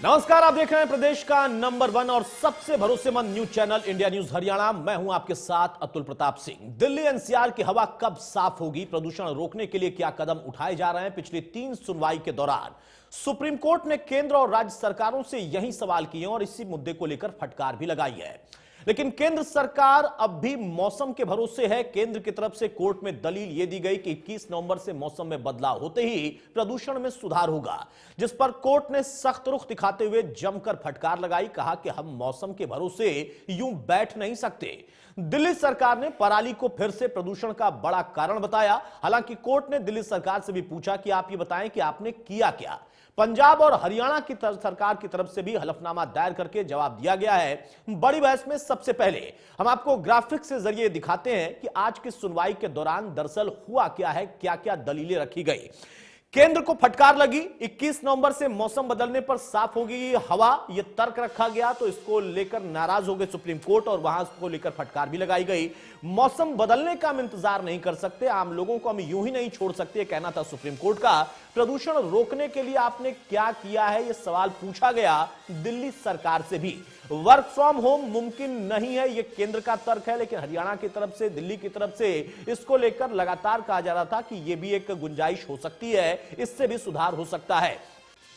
नमस्कार, आप देख रहे हैं प्रदेश का नंबर 1 और सबसे भरोसेमंद news channel India news Haryana. मैं हूं आपके साथ अतुल प्रताप सिंह। दिल्ली एनसीआर की हवा कब साफ होगी, प्रदूषण रोकने के लिए क्या कदम उठाए जा रहे हैं? पिछली 3 सुनवाई के दौरान सुप्रीम कोर्ट ने केंद्र और राज्य सरकारों से यही सवाल किए और इसी मुद्दे को लेकर फटकार भी लगाई है। लेकिन केंद्र सरकार अब भी मौसम के भरोसे है। केंद्र की तरफ से कोर्ट में दलील यह दी गई कि 21 नवंबर से मौसम में बदलाव होते ही प्रदूषण में सुधार होगा, जिस पर कोर्ट ने सख्त रुख दिखाते हुए जमकर फटकार लगाई। कहा कि हम मौसम के भरोसे यूं बैठ नहीं सकते। दिल्ली सरकार ने पराली को फिर से प्रदूषण का बड़ा कारण बताया। हालांकि कोर्ट ने दिल्ली सरकार से भी पूछा कि आप ये बताएं कि आपने किया क्या। पंजाब और हरियाणा की सरकार की तरफ से भी हलफनामा दायर करके जवाब दिया गया है। बड़ी बहस में सबसे पहले हम आपको ग्राफिक्स के जरिए दिखाते हैं कि आज की सुनवाई के दौरान दरअसल हुआ क्या है, क्या क्या दलीलें रखी गई। केंद्र को फटकार लगी, 21 नवंबर से मौसम बदलने पर साफ होगी हवा, यह तर्क रखा गया तो इसको लेकर नाराज हो गए सुप्रीम कोर्ट और वहां इसको लेकर फटकार भी लगाई गई। मौसम बदलने का हम इंतजार नहीं कर सकते, आम लोगों को हम यूं ही नहीं छोड़ सकते, कहना था सुप्रीम कोर्ट का। प्रदूषण रोकने के लिए आपने क्या किया है, यह सवाल पूछा गया दिल्ली सरकार से भी। वर्क फ्रॉम होम मुमकिन नहीं है, यह केंद्र का तर्क है, लेकिन हरियाणा की तरफ से, दिल्ली की तरफ से इसको लेकर लगातार कहा जा रहा था कि यह भी एक गुंजाइश हो सकती है, इससे भी सुधार हो सकता है।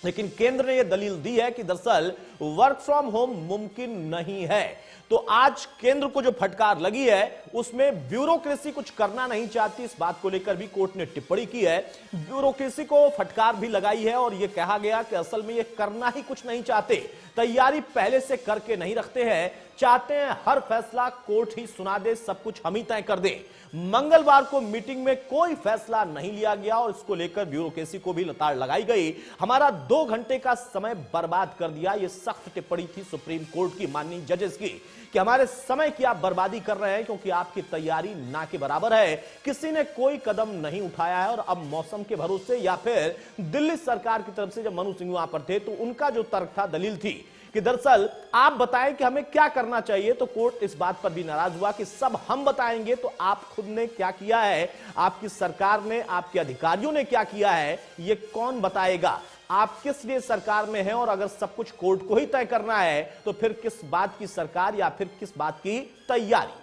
लेकिन केंद्र ने यह दलील दी है कि दरअसल वर्क फ्रॉम होम मुमकिन नहीं है। तो आज केंद्र को जो फटकार लगी है उसमें ब्यूरोक्रेसी कुछ करना नहीं चाहती, इस बात को लेकर भी कोर्ट ने टिप्पणी की है। ब्यूरोक्रेसी को फटकार भी लगाई है और यह कहा गया कि असल में यह करना ही कुछ नहीं चाहते, तैयारी पहले से करके नहीं रखते हैं, चाहते हैं हर फैसला कोर्ट ही सुना दे, सब कुछ हम ही तय कर दें। मंगलवार को मीटिंग में कोई फैसला नहीं लिया गया और इसको लेकर ब्यूरोक्रेसी को भी लताड़ लगाई गई। हमारा 2 घंटे का समय बर्बाद कर दिया, यह सख्त टिप्पणी थी सुप्रीम कोर्ट की माननीय जजेस की कि हमारे समय की आप बर्बादी कर रहे हैं क्योंकि आपकी तैयारी ना के बराबर है। किसी ने कोई कदम नहीं उठाया है और अब मौसम के भरोसे या फिर दिल्ली सरकार की तरफ से जब मनु सिंह वहां पर थे तो उनका जो तर्क था, दलील थी कि दरअसल आप बताएं कि हमें क्या करना चाहिए, तो कोर्ट इस बात पर भी नाराज हुआ कि सब हम बताएंगे तो आप खुद ने क्या किया है, आपकी सरकार ने, आपके अधिकारियों ने क्या किया है, ये कौन बताएगा? आप किस लिए सरकार में हैं और अगर सब कुछ कोर्ट को ही तय करना है तो फिर किस बात की सरकार या फिर किस बात की तैयारी?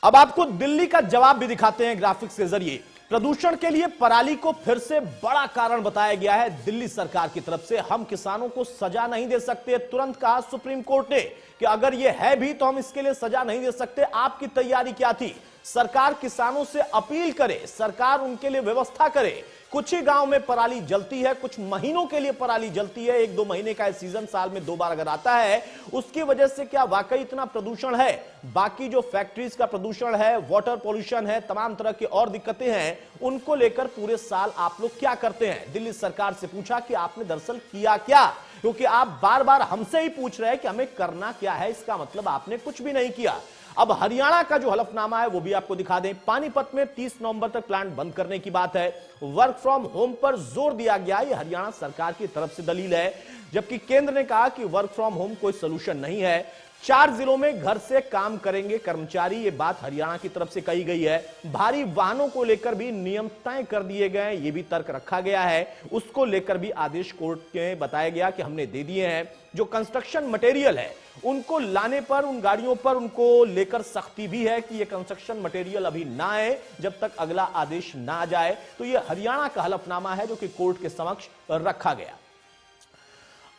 अब आपको दिल्ली का जवाब भी दिखाते हैं ग्राफिक्स के जरिए। प्रदूषण के लिए पराली को फिर से बड़ा कारण बताया गया है दिल्ली सरकार की तरफ से। हम किसानों को सजा नहीं दे सकते, तुरंत कहा सुप्रीम कोर्ट ने कि अगर यह है भी तो हम इसके लिए सजा नहीं दे सकते। आपकी तैयारी क्या थी? सरकार किसानों से अपील करे, सरकार उनके लिए व्यवस्था करे। कुछ ही गांव में पराली जलती है, कुछ महीनों के लिए पराली जलती है, 1-2 महीने का सीजन साल में 2 बार अगर आता है, उसकी वजह से क्या वाकई इतना प्रदूषण है? बाकी जो फैक्ट्रीज का प्रदूषण है, वाटर पॉल्यूशन है, तमाम तरह की और दिक्कतें हैं, उनको लेकर पूरे साल आप लोग क्या करते हैं? दिल्ली सरकार से पूछा कि आपने दरअसल किया क्या, क्योंकि आप बार बार हमसे ही पूछ रहे हैं कि हमें करना क्या है, इसका मतलब आपने कुछ भी नहीं किया। अब हरियाणा का जो हलफनामा है वो भी आपको दिखा दें। पानीपत में 30 नवंबर तक प्लांट बंद करने की बात है। वर्क फ्रॉम होम पर जोर दिया गया, ये हरियाणा सरकार की तरफ से दलील है, जबकि केंद्र ने कहा कि वर्क फ्रॉम होम कोई सलूशन नहीं है। 4 जिलों में घर से काम करेंगे कर्मचारी, ये बात हरियाणा की तरफ से कही गई है। भारी वाहनों को लेकर भी नियम तय कर दिए गए, ये भी तर्क रखा गया है। उसको लेकर भी आदेश कोर्ट में बताया गया कि हमने दे दिए हैं। जो कंस्ट्रक्शन मटेरियल है उनको लाने पर, उन गाड़ियों पर उनको लेकर सख्ती भी है कि ये कंस्ट्रक्शन मटेरियल अभी ना आए जब तक अगला आदेश ना आ जाए। तो ये हरियाणा का हलफनामा है जो कि कोर्ट के समक्ष रखा गया।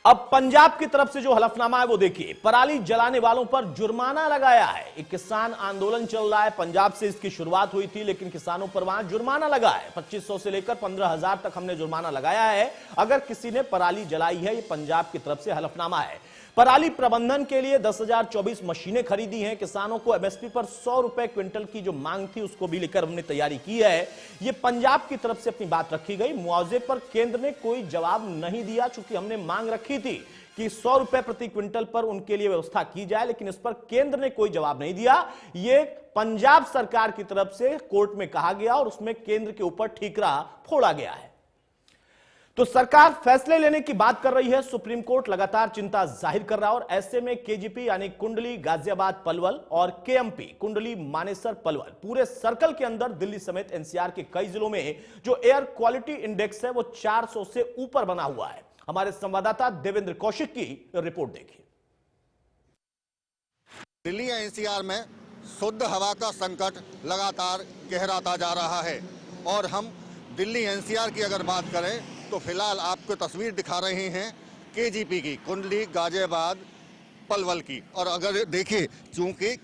अब पंजाब की तरफ से जो हलफनामा है वो देखिए। पराली जलाने वालों पर जुर्माना लगाया है। एक किसान आंदोलन चल रहा है, पंजाब से इसकी शुरुआत हुई थी, लेकिन किसानों पर वहां जुर्माना लगा है। 2500 से लेकर 15,000 तक हमने जुर्माना लगाया है अगर किसी ने पराली जलाई है। ये पंजाब की तरफ से हलफनामा है। पराली प्रबंधन के लिए 10,024 मशीनें खरीदी हैं। किसानों को एमएसपी पर 100 रुपए क्विंटल की जो मांग थी उसको भी लेकर हमने तैयारी की है। ये पंजाब की तरफ से अपनी बात रखी गई। मुआवजे पर केंद्र ने कोई जवाब नहीं दिया, चूंकि हमने मांग रखी थी कि 100 रुपए प्रति क्विंटल पर उनके लिए व्यवस्था की जाए, लेकिन इस पर केंद्र ने कोई जवाब नहीं दिया। ये पंजाब सरकार की तरफ से कोर्ट में कहा गया और उसमें केंद्र के ऊपर ठीकरा फोड़ा गया है। तो सरकार फैसले लेने की बात कर रही है, सुप्रीम कोर्ट लगातार चिंता जाहिर कर रहा है और ऐसे में केजीपी यानी कुंडली गाजियाबाद पलवल और केएमपी कुंडली मानेसर पलवल पूरे सर्कल के अंदर दिल्ली समेत एनसीआर के कई जिलों में जो एयर क्वालिटी इंडेक्स है वो 400 से ऊपर बना हुआ है। हमारे संवाददाता देवेंद्र कौशिक की रिपोर्ट देखिए। दिल्ली एनसीआर में शुद्ध हवा का संकट लगातार गहराता जा रहा है और हम दिल्ली एनसीआर की अगर बात करें तो फिलहाल आपको तस्वीर दिखा रहे हैं केजीपी की, कुंडली गाजियाबाद पलवल की। और अगर देखिए, चूंकि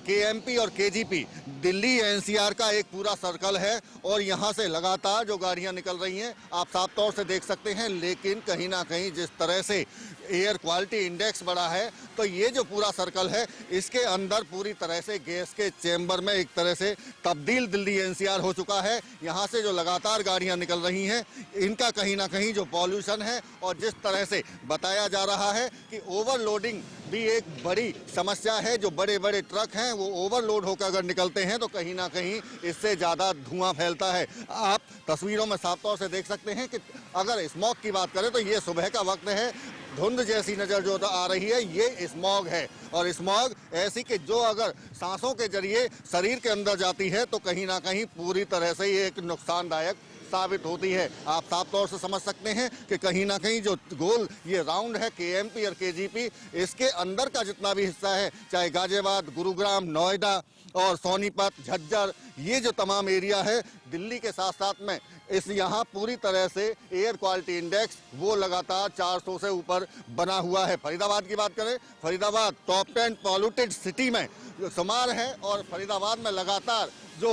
केएमपी और केजीपी दिल्ली एनसीआर का एक पूरा सर्कल है और यहाँ से लगातार जो गाड़ियाँ निकल रही हैं आप साफ तौर से देख सकते हैं, लेकिन कहीं ना कहीं जिस तरह से एयर क्वालिटी इंडेक्स बढ़ा है तो ये जो पूरा सर्कल है इसके अंदर पूरी तरह से गैस के चेंबर में एक तरह से तब्दील दिल्ली एनसीआर हो चुका है। यहाँ से जो लगातार गाड़ियाँ निकल रही हैं इनका कहीं ना कहीं जो पॉल्यूशन है और जिस तरह से बताया जा रहा है कि ओवरलोडिंग भी एक बड़ी समस्या है। जो बड़े बड़े ट्रक हैं वो ओवरलोड होकर अगर निकलते हैं तो कहीं ना कहीं इससे ज़्यादा धुआं फैलता है। आप तस्वीरों में साफ तौर से देख सकते हैं कि अगर स्मॉग की बात करें तो ये सुबह का वक्त है, धुंध जैसी नजर जो आ रही है ये स्मॉग है और स्मॉग ऐसी कि जो अगर सांसों के जरिए शरीर के अंदर जाती है तो कहीं ना कहीं पूरी तरह से ये एक नुकसानदायक साबित होती है। आप साफ तौर से समझ सकते हैं कि कहीं ना कहीं जो गोल ये राउंड है केएमपी और केजीपी, इसके अंदर का जितना भी हिस्सा है, चाहे गाजियाबाद, गुरुग्राम, नोएडा और सोनीपत, झज्जर, ये जो तमाम एरिया है दिल्ली के साथ साथ में इस यहाँ पूरी तरह से एयर क्वालिटी इंडेक्स वो लगातार 400 से ऊपर बना हुआ है। फरीदाबाद की बात करें, फरीदाबाद टॉप 10 पॉल्यूटेड सिटी में शुमार है और फरीदाबाद में लगातार जो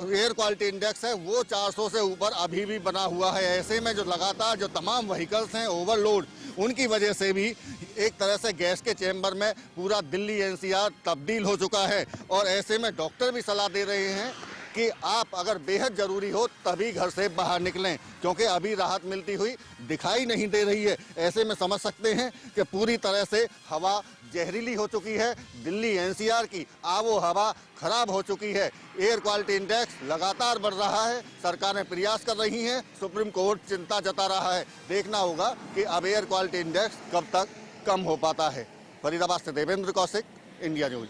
एयर क्वालिटी इंडेक्स है वो 400 से ऊपर अभी भी बना हुआ है। ऐसे में जो लगातार जो तमाम व्हीकल्स हैं ओवरलोड, उनकी वजह से भी एक तरह से गैस के चेंबर में पूरा दिल्ली एनसीआर तब्दील हो चुका है और ऐसे में डॉक्टर भी सलाह दे रहे हैं कि आप अगर बेहद ज़रूरी हो तभी घर से बाहर निकलें, क्योंकि अभी राहत मिलती हुई दिखाई नहीं दे रही है। ऐसे में समझ सकते हैं कि पूरी तरह से हवा जहरीली हो चुकी है। दिल्ली एनसीआर की आबो हवा खराब हो चुकी है। एयर क्वालिटी इंडेक्स लगातार बढ़ रहा है, सरकारें प्रयास कर रही हैं, सुप्रीम कोर्ट चिंता जता रहा है। देखना होगा कि अब एयर क्वालिटी इंडेक्स कब तक कम हो पाता है। फरीदाबाद से देवेंद्र कौशिक, इंडिया न्यूज।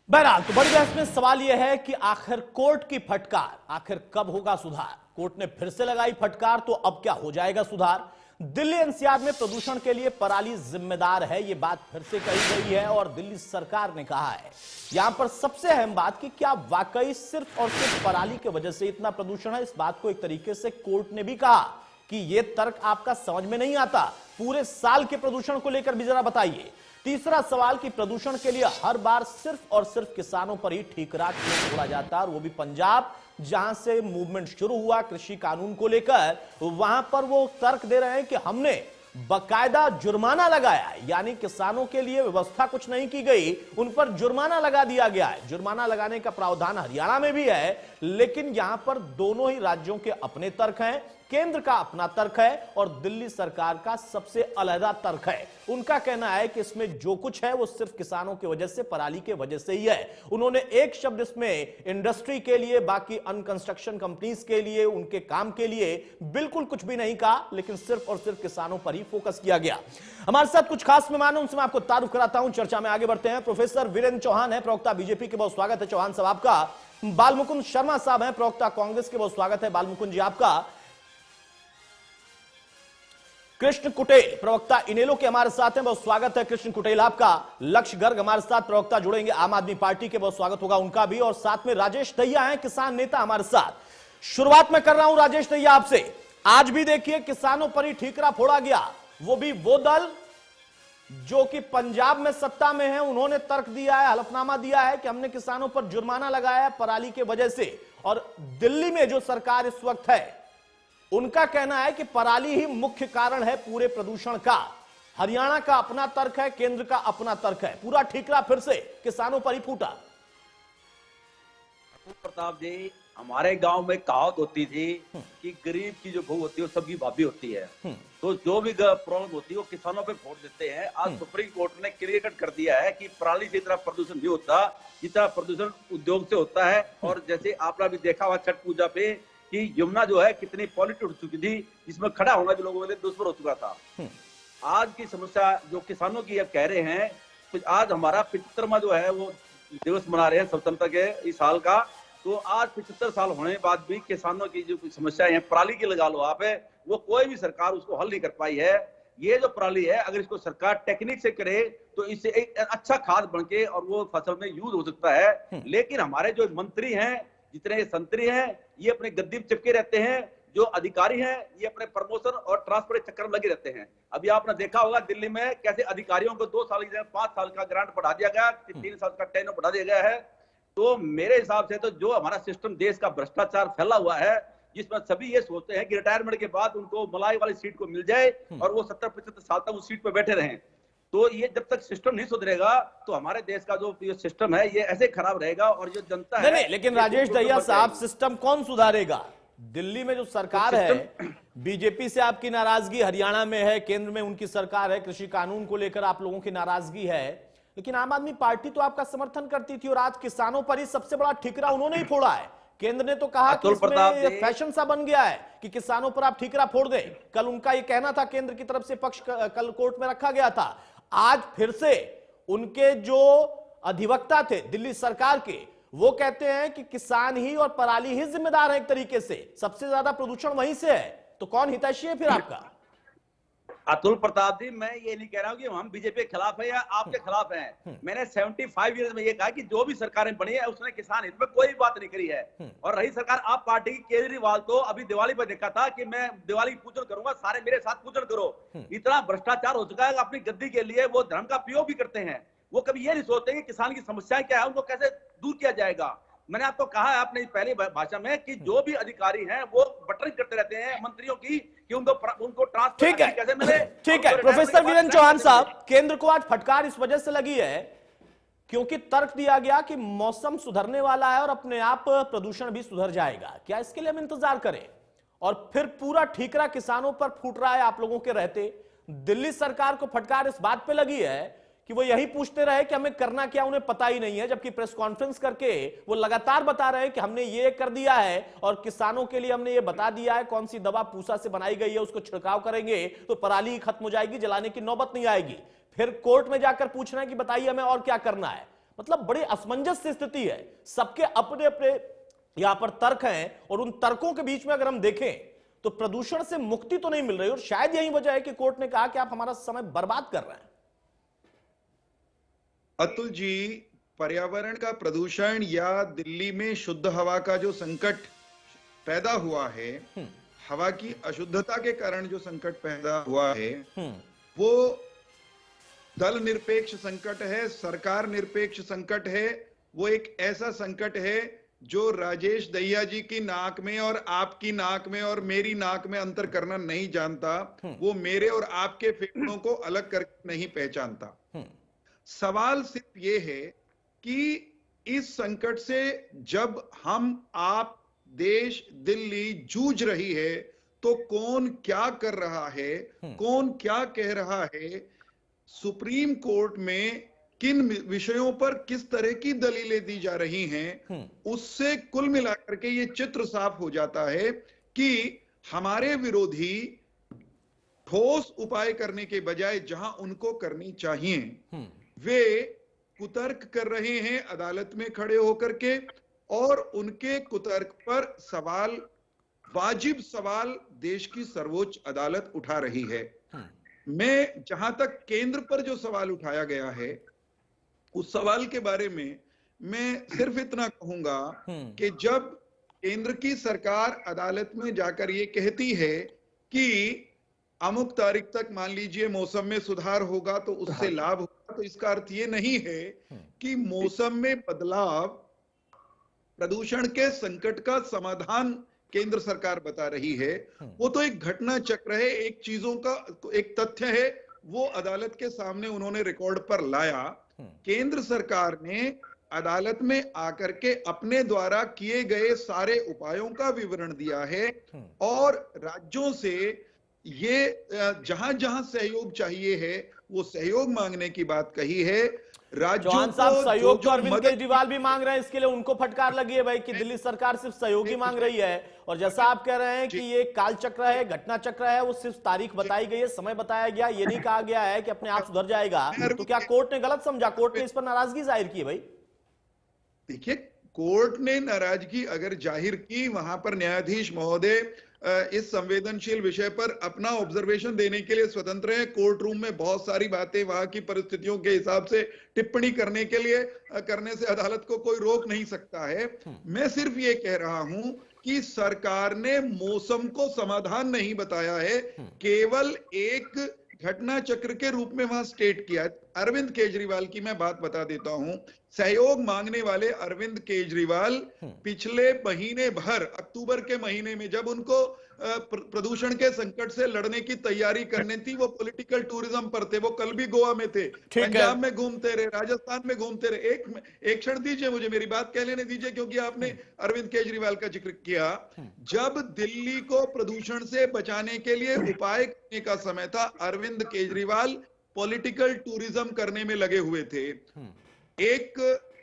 बहरहाल तो बड़ी बहस में सवाल यह है कि आखिर कोर्ट की फटकार, आखिर कब होगा सुधार। कोर्ट ने फिर से लगाई फटकार तो अब क्या हो जाएगा सुधार। दिल्ली एनसीआर में प्रदूषण के लिए पराली जिम्मेदार है, यह बात फिर से कही गई है और दिल्ली सरकार ने कहा है। यहां पर सबसे अहम बात कि क्या वाकई सिर्फ और सिर्फ पराली की वजह से इतना प्रदूषण है। इस बात को एक तरीके से कोर्ट ने भी कहा कि यह तर्क आपका समझ में नहीं आता, पूरे साल के प्रदूषण को लेकर भी जरा बताइए। तीसरा सवाल कि प्रदूषण के लिए हर बार सिर्फ और सिर्फ किसानों पर ही ठीकरा क्यों छोड़ा जाता है, और वो भी पंजाब, जहां से मूवमेंट शुरू हुआ कृषि कानून को लेकर, वहां पर वो तर्क दे रहे हैं कि हमने बकायदा जुर्माना लगाया है, यानी किसानों के लिए व्यवस्था कुछ नहीं की गई, उन पर जुर्माना लगा दिया गया है। जुर्माना लगाने का प्रावधान हरियाणा में भी है, लेकिन यहां पर दोनों ही राज्यों के अपने तर्क हैं, केंद्र का अपना तर्क है और दिल्ली सरकार का सबसे अलग तर्क है। उनका कहना है कि इसमें जो कुछ है वो सिर्फ किसानों की वजह से, पराली के वजह से ही है। उन्होंने एक शब्द इसमें इंडस्ट्री के लिए, बाकी अनकंस्ट्रक्शन कंपनीज के लिए, उनके काम के लिए बिल्कुल कुछ भी नहीं कहा, लेकिन सिर्फ और सिर्फ किसानों पर ही फोकस किया गया। हमारे साथ कुछ खास मेहमान हैं, उनसे मैं आपको तारुफ कराता हूं। चर्चा में आगे बढ़ते हैं। प्रोफेसर वीरेंद्र चौहान है, प्रवक्ता बीजेपी के, बहुत स्वागत है चौहान साहब आपका। बालमुकुंद शर्मा साहब हैं, प्रवक्ता कांग्रेस के, बहुत स्वागत है बालमुकुंद जी आपका। कृष्ण कुटेल, प्रवक्ता इनेलो के, हमारे साथ हैं, बहुत स्वागत है कृष्ण कुटेल आपका। लक्ष्य गर्ग हमारे साथ प्रवक्ता जुड़ेंगे आम आदमी पार्टी के, बहुत स्वागत होगा उनका भी। और साथ में राजेश दहिया हैं, किसान नेता हमारे साथ। शुरुआत में कर रहा हूं राजेश दहिया आपसे। आज भी देखिए किसानों पर ही ठीकरा फोड़ा गया, वो भी वो दल जो कि पंजाब में सत्ता में है, उन्होंने तर्क दिया है, हलफनामा दिया है कि हमने किसानों पर जुर्माना लगाया है पराली के वजह से। और दिल्ली में जो सरकार इस वक्त है उनका कहना है कि पराली ही मुख्य कारण है पूरे प्रदूषण का। हरियाणा का अपना तर्क है, केंद्र का अपना तर्क है, पूरा ठीकरा फिर से किसानों पर ही फूटा। प्रताप जी, हमारे गांव में कहावत होती थी कि गरीब की जो बहू होती है वो सबकी भाभी होती है, तो जो भी प्रॉब्लम होती है वो किसानों पे फोड़ देते हैं। आज सुप्रीम कोर्ट ने क्लियर कट कर दिया है कि पराली से इतना प्रदूषण नहीं होता जितना प्रदूषण उद्योग से होता है। और जैसे आपने भी देखा हुआ छठ पूजा पे कि यमुना जो है कितनी पॉल्यूटेड हो चुकी थी, जिसमें खड़ा होना भी लोगों के लिए दुष्कर हो चुका था। आज की समस्या जो किसानों की अब कह रहे हैं, तो आज हमारा 75वां जो है वो दिवस मना रहे हैं स्वतंत्रता के इस साल का। तो आज 75 साल होने के बाद भी किसानों की जो समस्याएं हैं, पराली की लगा लो आप, वो कोई भी सरकार उसको हल नहीं कर पाई है। ये जो पराली है, अगर इसको सरकार टेक्निक से करे तो इससे एक अच्छा खाद बनके और वो फसल में यूज हो सकता है। लेकिन हमारे जो मंत्री हैं, जितने संतरी हैं, ये अपने गद्दी में चिपके रहते हैं। जो अधिकारी हैं, ये अपने प्रमोशन और ट्रांसफर के चक्कर में लगे रहते हैं। अभी आपने देखा होगा दिल्ली में कैसे अधिकारियों को 2 साल की जगह 5 साल का ग्रांट बढ़ा दिया गया, 3 साल का टेन्योर बढ़ा दिया गया है। तो मेरे हिसाब से तो जो हमारा सिस्टम देश का भ्रष्टाचार फैला हुआ है, जिसमें सभी ये सोचते हैं कि रिटायरमेंट के बाद उनको मलाई वाली सीट को मिल जाए और वो 70-75 साल तक उस सीट पर बैठे रहें। तो ये जब तक सिस्टम नहीं सुधरेगा तो हमारे देश का जो ये सिस्टम है ये ऐसे खराब रहेगा और जो जनता है। नहीं, लेकिन राजेश दहिया साहब, सिस्टम कौन सुधारेगा? दिल्ली में जो सरकार है, बीजेपी से आपकी नाराजगी, हरियाणा में है, केंद्र में उनकी सरकार है, कृषि कानून को लेकर आप लोगों की नाराजगी है, लेकिन आम आदमी पार्टी तो आपका समर्थन करती थी और आज किसानों पर ही सबसे बड़ा ठिकरा उन्होंने ही फोड़ा है। केंद्र ने तो कहा कि इसमें फैशन सा बन गया है कि किसानों पर आप ठिकरा फोड़ दें। कल उनका ये कहना था, केंद्र की तरफ से पक्ष कल कोर्ट में रखा गया था। आज फिर से उनके जो अधिवक्ता थे दिल्ली सरकार के, वो कहते हैं कि किसान ही और पराली ही जिम्मेदार है। एक तरीके से सबसे ज्यादा प्रदूषण वहीं से है। तो कौन हितैषी है फिर आपका? अतुल प्रताप जी, मैं ये नहीं कह रहा हूँ कि हम बीजेपी के खिलाफ है या आपके खिलाफ हैं। मैंने 75 ईयर्स में ये कहा कि जो भी सरकारें बनी है उसने किसान हित में कोई बात नहीं करी है। और रही सरकार आप पार्टी की, केजरीवाल तो अभी दिवाली पर देखा था कि मैं दिवाली पूजन करूंगा, सारे मेरे साथ पूजन करो। इतना भ्रष्टाचार हो चुका है, अपनी गद्दी के लिए वो धर्म का प्रयोग भी करते हैं। वो कभी ये नहीं सोचते कि किसान की समस्याएं क्या है, उनको कैसे दूर किया जाएगा। मैंने आपको कहा है अपनी पहली भाषा में कि जो भी अधिकारी हैं वो बटरिंग करते रहते हैं मंत्रियों की कि उनको ट्रांसफर कैसे मिले। ठीक है प्रोफेसर वीरेंद्र चौहान साहब, केंद्र को आज फटकार इस वजह से लगी है क्योंकि तर्क दिया गया कि मौसम सुधरने वाला है और अपने आप प्रदूषण भी सुधर जाएगा। क्या इसके लिए हम इंतजार करें? और फिर पूरा ठीकरा किसानों पर फूट रहा है आप लोगों के रहते। दिल्ली सरकार को फटकार इस बात पे लगी है कि वो यही पूछते रहे कि हमें करना क्या, उन्हें पता ही नहीं है, जबकि प्रेस कॉन्फ्रेंस करके वो लगातार बता रहे हैं कि हमने ये कर दिया है और किसानों के लिए हमने ये बता दिया है कौन सी दवा पूसा से बनाई गई है, उसको छिड़काव करेंगे तो पराली खत्म हो जाएगी, जलाने की नौबत नहीं आएगी। फिर कोर्ट में जाकर पूछना है कि बताइए हमें और क्या करना है। मतलब बड़ी असमंजस स्थिति है, सबके अपने अपने यहां पर तर्क हैं और उन तर्कों के बीच में अगर हम देखें तो प्रदूषण से मुक्ति तो नहीं मिल रही और शायद यही वजह है कि कोर्ट ने कहा कि आप हमारा समय बर्बाद कर रहे हैं। अतुल जी, पर्यावरण का प्रदूषण या दिल्ली में शुद्ध हवा का जो संकट पैदा हुआ है, हवा की अशुद्धता के कारण जो संकट पैदा हुआ है, वो दल निरपेक्ष संकट है, सरकार निरपेक्ष संकट है। वो एक ऐसा संकट है जो राजेश दहिया जी की नाक में और आपकी नाक में और मेरी नाक में अंतर करना नहीं जानता। वो मेरे और आपके फेफड़ों को अलग करके नहीं पहचानता। सवाल सिर्फ ये है कि इस संकट से जब हम, आप, देश, दिल्ली जूझ रही है तो कौन क्या कर रहा है, कौन क्या कह रहा है, सुप्रीम कोर्ट में किन विषयों पर किस तरह की दलीलें दी जा रही हैं, उससे कुल मिलाकर के ये चित्र साफ हो जाता है कि हमारे विरोधी ठोस उपाय करने के बजाय जहां उनको करनी चाहिए वे कुतर्क कर रहे हैं अदालत में खड़े होकर के, और उनके कुतर्क पर सवाल, वाजिब सवाल देश की सर्वोच्च अदालत उठा रही है। मैं जहां तक केंद्र पर जो सवाल उठाया गया है उस सवाल के बारे में मैं सिर्फ इतना कहूंगा कि जब केंद्र की सरकार अदालत में जाकर ये कहती है कि अमुक तारीख तक मान लीजिए मौसम में सुधार होगा तो उससे लाभ होगा, तो इसका अर्थ ये नहीं है कि मौसम में बदलाव प्रदूषण के संकट का समाधान केंद्र सरकार बता रही है। वो तो एक घटना चक्र है, एक चीजों का एक तथ्य है, वो अदालत के सामने उन्होंने रिकॉर्ड पर लाया। केंद्र सरकार ने अदालत में आकर के अपने द्वारा किए गए सारे उपायों का विवरण दिया है और राज्यों से ये जहां जहां सहयोग चाहिए है वो सहयोग मांगने की बात कही है। राज्यों चौहान साहब, को सहयोग तो जो अरविंद मदद केजरीवाल भी मांग रहे हैं, इसके लिए उनको फटकार लगी है भाई कि दिल्ली सरकार सिर्फ सहयोग ही मांग रही है। और जैसा आप कह रहे हैं कि ये काल चक्र है, घटना चक्र है, वो सिर्फ तारीख बताई गई है, समय बताया गया, ये नहीं कहा गया है कि अपने आप सुधर जाएगा। तो क्या कोर्ट ने गलत समझा? कोर्ट ने इस पर नाराजगी जाहिर की है भाई। देखिए, कोर्ट ने नाराजगी अगर जाहिर की, वहां पर न्यायाधीश महोदय इस संवेदनशील विषय पर अपना ऑब्जर्वेशन देने के लिए स्वतंत्र है। कोर्ट रूम में बहुत सारी बातें वहां की परिस्थितियों के हिसाब से टिप्पणी करने के लिए करने से अदालत को कोई रोक नहीं सकता है। मैं सिर्फ ये कह रहा हूं कि सरकार ने मौसम को समाधान नहीं बताया है, केवल एक घटना चक्र के रूप में वहां स्टेट किया। अरविंद केजरीवाल की मैं बात बता देता हूं। सहयोग मांगने वाले अरविंद केजरीवाल पिछले महीने भर, अक्टूबर के महीने में, जब उनको प्रदूषण के संकट से लड़ने की तैयारी करनी थी, वो पॉलिटिकल टूरिज्म पर थे। वो कल भी गोवा में थे, पंजाब में घूमते रहे, राजस्थान में घूमते रहे। एक क्षण दीजिए मुझे, मेरी बात कह लेने दीजिए, क्योंकि आपने अरविंद केजरीवाल का जिक्र किया। जब दिल्ली को प्रदूषण से बचाने के लिए उपाय करने का समय था, अरविंद केजरीवाल पॉलिटिकल टूरिज्म करने में लगे हुए थे। एक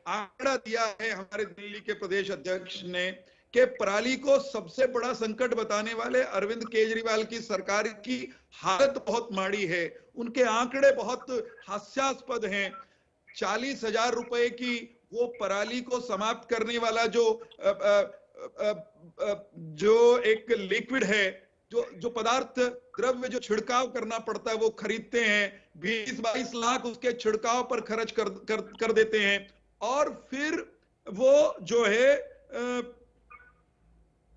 आंकड़ा दिया है हमारे दिल्ली के प्रदेश अध्यक्ष ने कि पराली को सबसे बड़ा संकट बताने वाले अरविंद केजरीवाल की सरकार की हालत बहुत माड़ी है। उनके आंकड़े बहुत हास्यास्पद हैं। 40,000 रुपए की वो पराली को समाप्त करने वाला जो एक लिक्विड है, जो पदार्थ, द्रव्य जो छिड़काव करना पड़ता है, वो खरीदते हैं। 20-22 लाख उसके छिड़काव पर खर्च कर देते हैं, और फिर वो जो है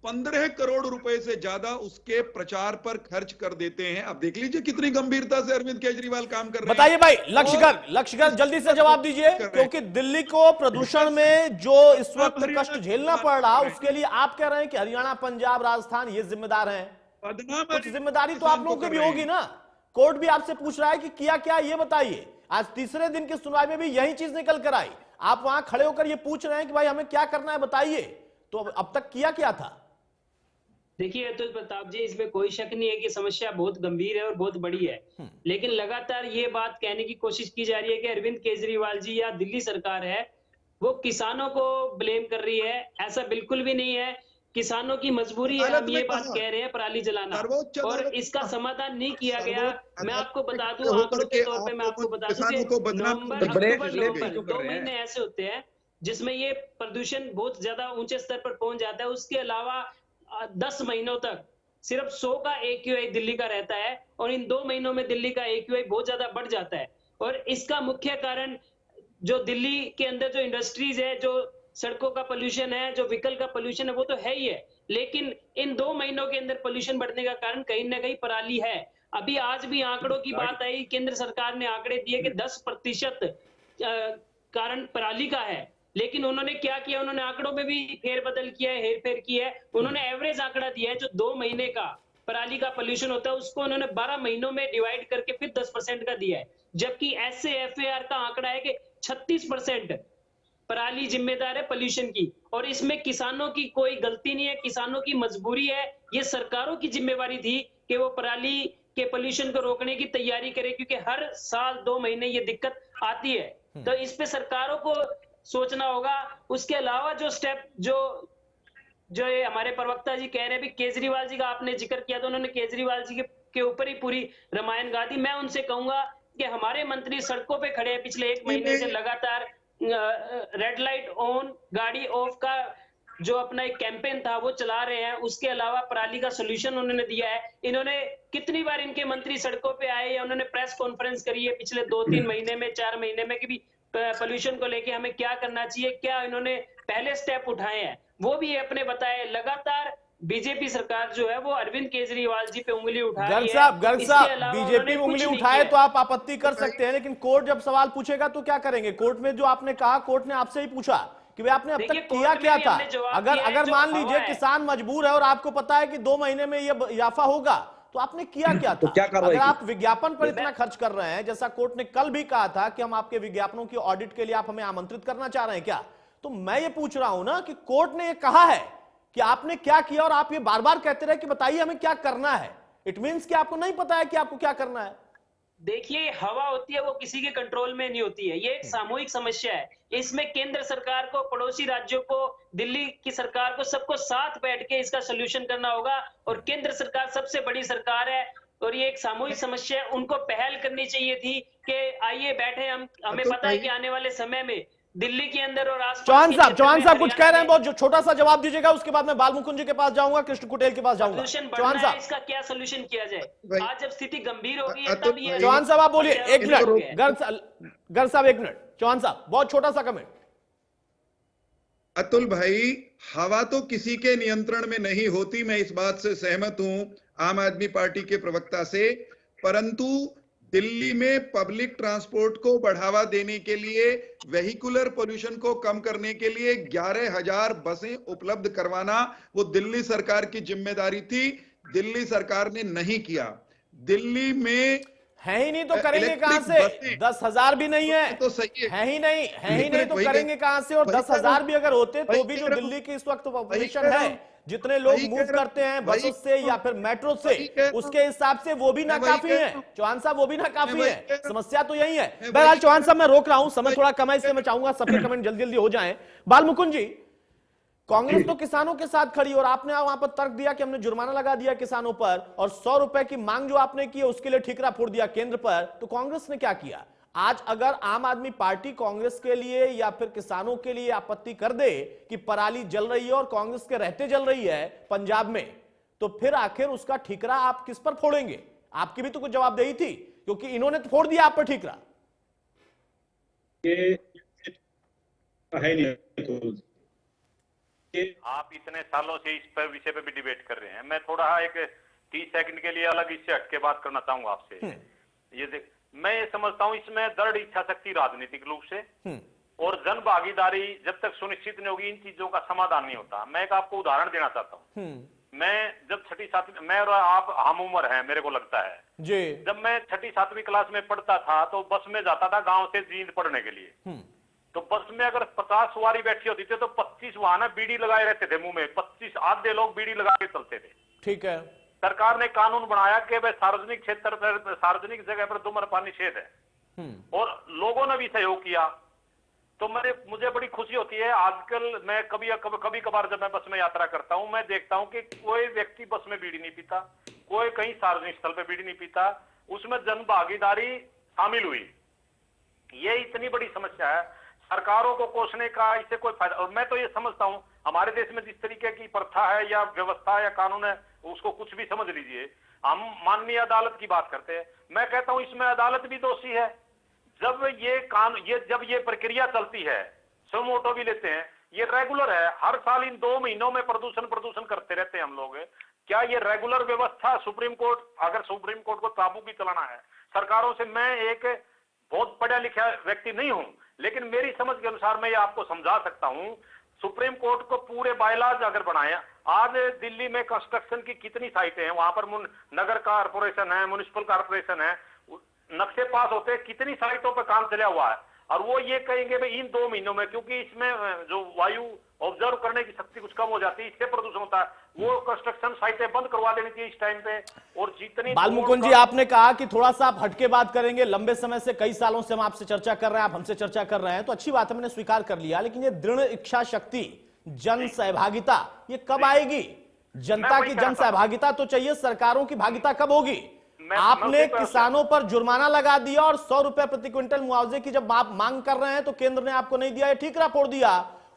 15 करोड़ रुपए से ज्यादा उसके प्रचार पर खर्च कर देते हैं। अब देख लीजिए कितनी गंभीरता से अरविंद केजरीवाल काम कर रहे हैं। बताइए भाई, लक्ष्यकर जल्दी से जवाब दीजिए, क्योंकि दिल्ली को प्रदूषण में जो इस वक्त कष्ट झेलना पड़ रहा, उसके लिए आप कह रहे हैं कि हरियाणा, पंजाब, राजस्थान ये जिम्मेदार हैं। कुछ जिम्मेदारी तो आप लोगों की भी होगी ना। कोर्ट भी आपसे पूछ रहा है कि किया क्या, ये बताइए। आज तीसरे दिन की सुनवाई में भी यही चीज निकल कर आई। आप वहां खड़े होकर ये पूछ रहे हैं कि भाई हमें क्या करना है, बताइए। तो अब तक किया क्या था? देखिए अतुल प्रताप जी, इसमें कोई शक नहीं है कि समस्या बहुत गंभीर है और बहुत बड़ी है, लेकिन लगातार ये बात कहने की कोशिश की जा रही है कि अरविंद केजरीवाल जी या दिल्ली सरकार है वो किसानों को ब्लेम कर रही है। ऐसा बिल्कुल भी नहीं है। किसानों की मजबूरी है, हम ये बात कह रहे हैं, पराली जलाना, और इसका समाधान नहीं किया गया। मैं आपको बता दूं, आंकड़ों के तौर पे मैं आपको बता दूं कि नवंबर, अक्टूबर, नवंबर 2 महीने ऐसे होते हैं जिसमें ये प्रदूषण बहुत ज्यादा ऊंचे स्तर पर पहुंच जाता है। उसके अलावा 10 महीनों तक सिर्फ 100 का AQI दिल्ली का रहता है, और इन 2 महीनों में दिल्ली का AQI बहुत ज्यादा बढ़ जाता है। और इसका मुख्य कारण जो दिल्ली के अंदर जो इंडस्ट्रीज है, जो सड़कों का पोल्यूशन है, जो व्हीकल का पोल्यूशन है, वो तो है ही है, लेकिन इन 2 महीनों के अंदर पोल्यूशन बढ़ने का कारण कहीं ना कहीं पराली है। अभी आज भी आंकड़ों की बात आई, केंद्र सरकार ने आंकड़े दिए कि 10% कारण पराली का है, लेकिन उन्होंने क्या किया, उन्होंने आंकड़ों में भी फेरबदल किया है, हेरफेर की है। उन्होंने एवरेज आंकड़ा दिया है, जो 2 महीने का पराली का पोल्यूशन होता है उसको उन्होंने 12 महीनों में डिवाइड करके फिर 10% का दिया है, जबकि SAFAR का आंकड़ा है कि 36% पराली जिम्मेदार है पोल्यूशन की। और इसमें किसानों की कोई गलती नहीं है, किसानों की मजबूरी है। ये सरकारों की जिम्मेवारी थी कि वो पराली के पोल्यूशन को रोकने की तैयारी करे, क्योंकि हर साल 2 महीने ये दिक्कत आती है। तो इस पे सरकारों को सोचना होगा। उसके अलावा जो स्टेप जो ये हमारे प्रवक्ता जी कह रहे हैं, भी केजरीवाल जी का आपने जिक्र किया, तो उन्होंने केजरीवाल जी के ऊपर ही पूरी रामायण गा दी। मैं उनसे कहूंगा कि हमारे मंत्री सड़कों पे खड़े हैं पिछले 1 महीने से लगातार, रेड लाइट ऑन गाड़ी ऑफ का जो अपना एक कैंपेन था वो चला रहे हैं। उसके अलावा पराली का सोल्यूशन उन्होंने दिया है। इन्होंने कितनी बार इनके मंत्री सड़कों पे आए या उन्होंने प्रेस कॉन्फ्रेंस करी है पिछले 2-3 महीने में, 4 महीने में, कि भी पोल्यूशन को लेके हमें क्या करना चाहिए, क्या इन्होंने पहले स्टेप उठाए हैं, वो भी अपने बताए। लगातार बीजेपी सरकार जो है वो अरविंद केजरीवाल जी पे उंगली उठा रही है। गर्ग साहब, बीजेपी उंगली उठाए तो आप आपत्ति कर सकते हैं, लेकिन कोर्ट जब सवाल पूछेगा तो क्या करेंगे? कोर्ट में जो आपने कहा, कोर्ट ने आपसे ही पूछा कि भाई आपने अब तक किया क्या था। अगर मान लीजिए किसान मजबूर है और आपको पता है कि 2 महीने में ये इजाफा होगा, तो आपने किया क्या था? अगर आप विज्ञापन पर इतना खर्च कर रहे हैं, जैसा कोर्ट ने कल भी कहा था कि हम आपके विज्ञापनों की ऑडिट के लिए आप हमें आमंत्रित करना चाह रहे हैं क्या, तो मैं ये पूछ रहा हूं ना कि कोर्ट ने ये कहा है कि आपने क्या किया, और आप ये बार बार कहते रहे कि बताइए हमें क्या करना है। इट मींस कि आपको नहीं पता है कि आपको क्या करना है। देखिए, हवा होती है वो किसी के कंट्रोल में नहीं होती है। ये एक सामूहिक समस्या है। इसमें केंद्र सरकार को, पड़ोसी राज्यों को, दिल्ली की सरकार को, सबको साथ बैठ के इसका सॉल्यूशन करना होगा। और केंद्र सरकार सबसे बड़ी सरकार है और ये एक सामूहिक समस्या है। उनको पहल करनी चाहिए थी कि आइए बैठे, हमें अतुल पता है भाई, कि आने वाले समय में दिल्ली के अंदर और आसपास चौहान के साहब क्षेत्र में, कुछ कह रहे हरियाणा हैं, में बहुत छोटा सा जवाब दीजिएगा, उसके बाद मैं बाल मुकुंद जी के पास जाऊंगा, कृष्ण कुटेल के पास जाऊंगा। सॉल्यूशन चौहान बढ़ना है, साहब, इसका क्या सॉल्यूशन किया जाए? भाई, आज जब स्थिति गंभीर हो गई है अतुल तब ये भाई, चौहान साहब आप बोलिए, एक पर्यावरण हो गया मिनट, है। गर्ग साहब एक मिनट, चौहान साहब बहुत छोटा सा कमेंट। अतुल भाई, हवा तो किसी के नियंत्रण में नहीं होती, मैं इस बात से सहमत हूं आम आदमी पार्टी के प्रवक्ता से। परंतु दिल्ली में पब्लिक ट्रांसपोर्ट को बढ़ावा देने के लिए, वेहिकुलर पोल्यूशन को कम करने के लिए 11,000 बसें उपलब्ध करवाना वो दिल्ली सरकार की जिम्मेदारी थी। दिल्ली सरकार ने नहीं किया। दिल्ली में है ही नहीं तो करेंगे कहां इलेक्ट्रिक से? बसें 10,000 भी नहीं है, तो सही है ही नहीं, है ही नहीं तो वही करेंगे कहां से? और वही कह रहा 10,000 हूं, भी अगर होते वही तो भी जो कह रहा हूं, दिल्ली की इस वक्त वही पॉपुलेशन कह रहा है, हूं, जितने लोग वही मूव कह रहा हूं, करते हैं वही बसों से कह या रहा फिर मेट्रो से, वही कह रहा हूं, उसके हिसाब से वो भी मैं वही नाकाफी कह है। रहा हूं, चौहान साहब वो भी नाकाफी वही है, कह रहा हूं, समस्या तो यही है। मैं वही बहरहाल कह चौहान रहा साहब मैं रोक रहा हूं, समय वही थोड़ा कम है, इसलिए मैं चाहूंगा सबके कमेंट जल्दी जल्दी हो जाए। बाल मुकुंद जी, कांग्रेस तो किसानों के साथ खड़ी और आपने वहां पर तर्क दिया कि हमने जुर्माना लगा दिया किसानों पर, और 100 रुपए की मांग जो आपने की है उसके लिए ठीकरा फोड़ दिया केंद्र पर। तो कांग्रेस ने क्या किया? आज अगर आम आदमी पार्टी कांग्रेस के लिए या फिर किसानों के लिए आपत्ति कर दे कि पराली जल रही है और कांग्रेस के रहते जल रही है पंजाब में, तो फिर आखिर उसका ठीकरा आप किस पर फोड़ेंगे? आपकी भी तो कुछ जवाबदेही थी, क्योंकि इन्होंने तो फोड़ दिया आप पर ठीकरा। ये है नहीं तो आप इतने सालों से इस पर विषय पे भी डिबेट कर रहे हैं। मैं थोड़ा एक 30 सेकंड के लिए अलग इससे हटके बात करना चाहूंगा आपसे। ये देख, मैं ये समझता हूं इसमें दृढ़ इच्छा शक्ति राजनीतिक रूप से और जन भागीदारी जब तक सुनिश्चित नहीं होगी इन चीजों का समाधान नहीं होता। मैं एक आपको उदाहरण देना चाहता हूँ। मैं जब 6ठी 7वीं, मैं और आप हम उम्र है मेरे को लगता है जी, जब मैं 6ठी 7वीं क्लास में पढ़ता था तो बस में जाता था गांव से जींद पढ़ने के लिए। तो बस में अगर 50 सवारी बैठी होती थी तो 25 वहां ना बीड़ी लगाए रहते थे मुंह में, 25 आधे लोग बीड़ी लगा के चलते थे। ठीक है। सरकार ने कानून बनाया कि भाई सार्वजनिक क्षेत्र पर, सार्वजनिक जगह पर धूम्रपान निषेध है और लोगों ने भी सहयोग किया। तो मुझे बड़ी खुशी होती है। आजकल मैं कभी कभार जब मैं बस में यात्रा करता हूं, मैं देखता हूं कि कोई व्यक्ति बस में बीड़ी नहीं पीता, कोई कहीं सार्वजनिक स्थल पे बीड़ी नहीं पीता, उसमें जन भागीदारी शामिल हुई। ये इतनी बड़ी समस्या है, सरकारों को कोसने का इससे कोई फायदा। और मैं तो ये समझता हूं हमारे देश में जिस तरीके की प्रथा है या व्यवस्था या कानून है, उसको कुछ भी समझ लीजिए। हम माननीय अदालत की बात करते हैं, मैं कहता हूं इसमें अदालत भी दोषी है। जब ये प्रक्रिया चलती है, सुमोटो भी लेते हैं, ये रेगुलर है, हर साल इन 2 महीनों में प्रदूषण करते रहते हैं हम लोग। क्या ये रेगुलर व्यवस्था? सुप्रीम कोर्ट, अगर सुप्रीम कोर्ट को काबू भी चलाना है सरकारों से, मैं एक बहुत पढ़ा लिखा व्यक्ति नहीं हूं, लेकिन मेरी समझ के अनुसार मैं ये आपको समझा सकता हूं। सुप्रीम कोर्ट को पूरे बायलॉज अगर बनाया, आज दिल्ली में कंस्ट्रक्शन की कितनी साइटें हैं, वहां पर नगर कारपोरेशन है, म्युनिसिपल कारपोरेशन है, नक्शे पास होते हैं, कितनी साइटों पर काम चला हुआ है। और वो ये कहेंगे भाई इन 2 महीनों में, क्योंकि इसमें जो वायु ऑब्जर्व करने की शक्ति कुछ कम हो जाती है, इससे प्रदूषण होता है, वो कंस्ट्रक्शन साइटें बंद करवा देनी चाहिए इस टाइम पे। और जितनी बाल मुकुंद जी, आपने कहा कि थोड़ा सा आप हटके बात करेंगे, लंबे समय से कई सालों से हम आपसे चर्चा कर रहे हैं, आप हमसे चर्चा कर रहे हैं, तो अच्छी बात है, मैंने स्वीकार कर लिया। लेकिन ये दृढ़ इच्छा शक्ति, जन सहभागिता, ये कब आएगी? जनता की जन सहभागिता तो चाहिए, सरकारों की भागिता कब होगी? आपने किसानों पर जुर्माना लगा दिया और 100 रुपए प्रति क्विंटल मुआवजे की जब आप मांग कर रहे हैं तो केंद्र ने आपको नहीं दिया, ठीकरा फोड़ दिया।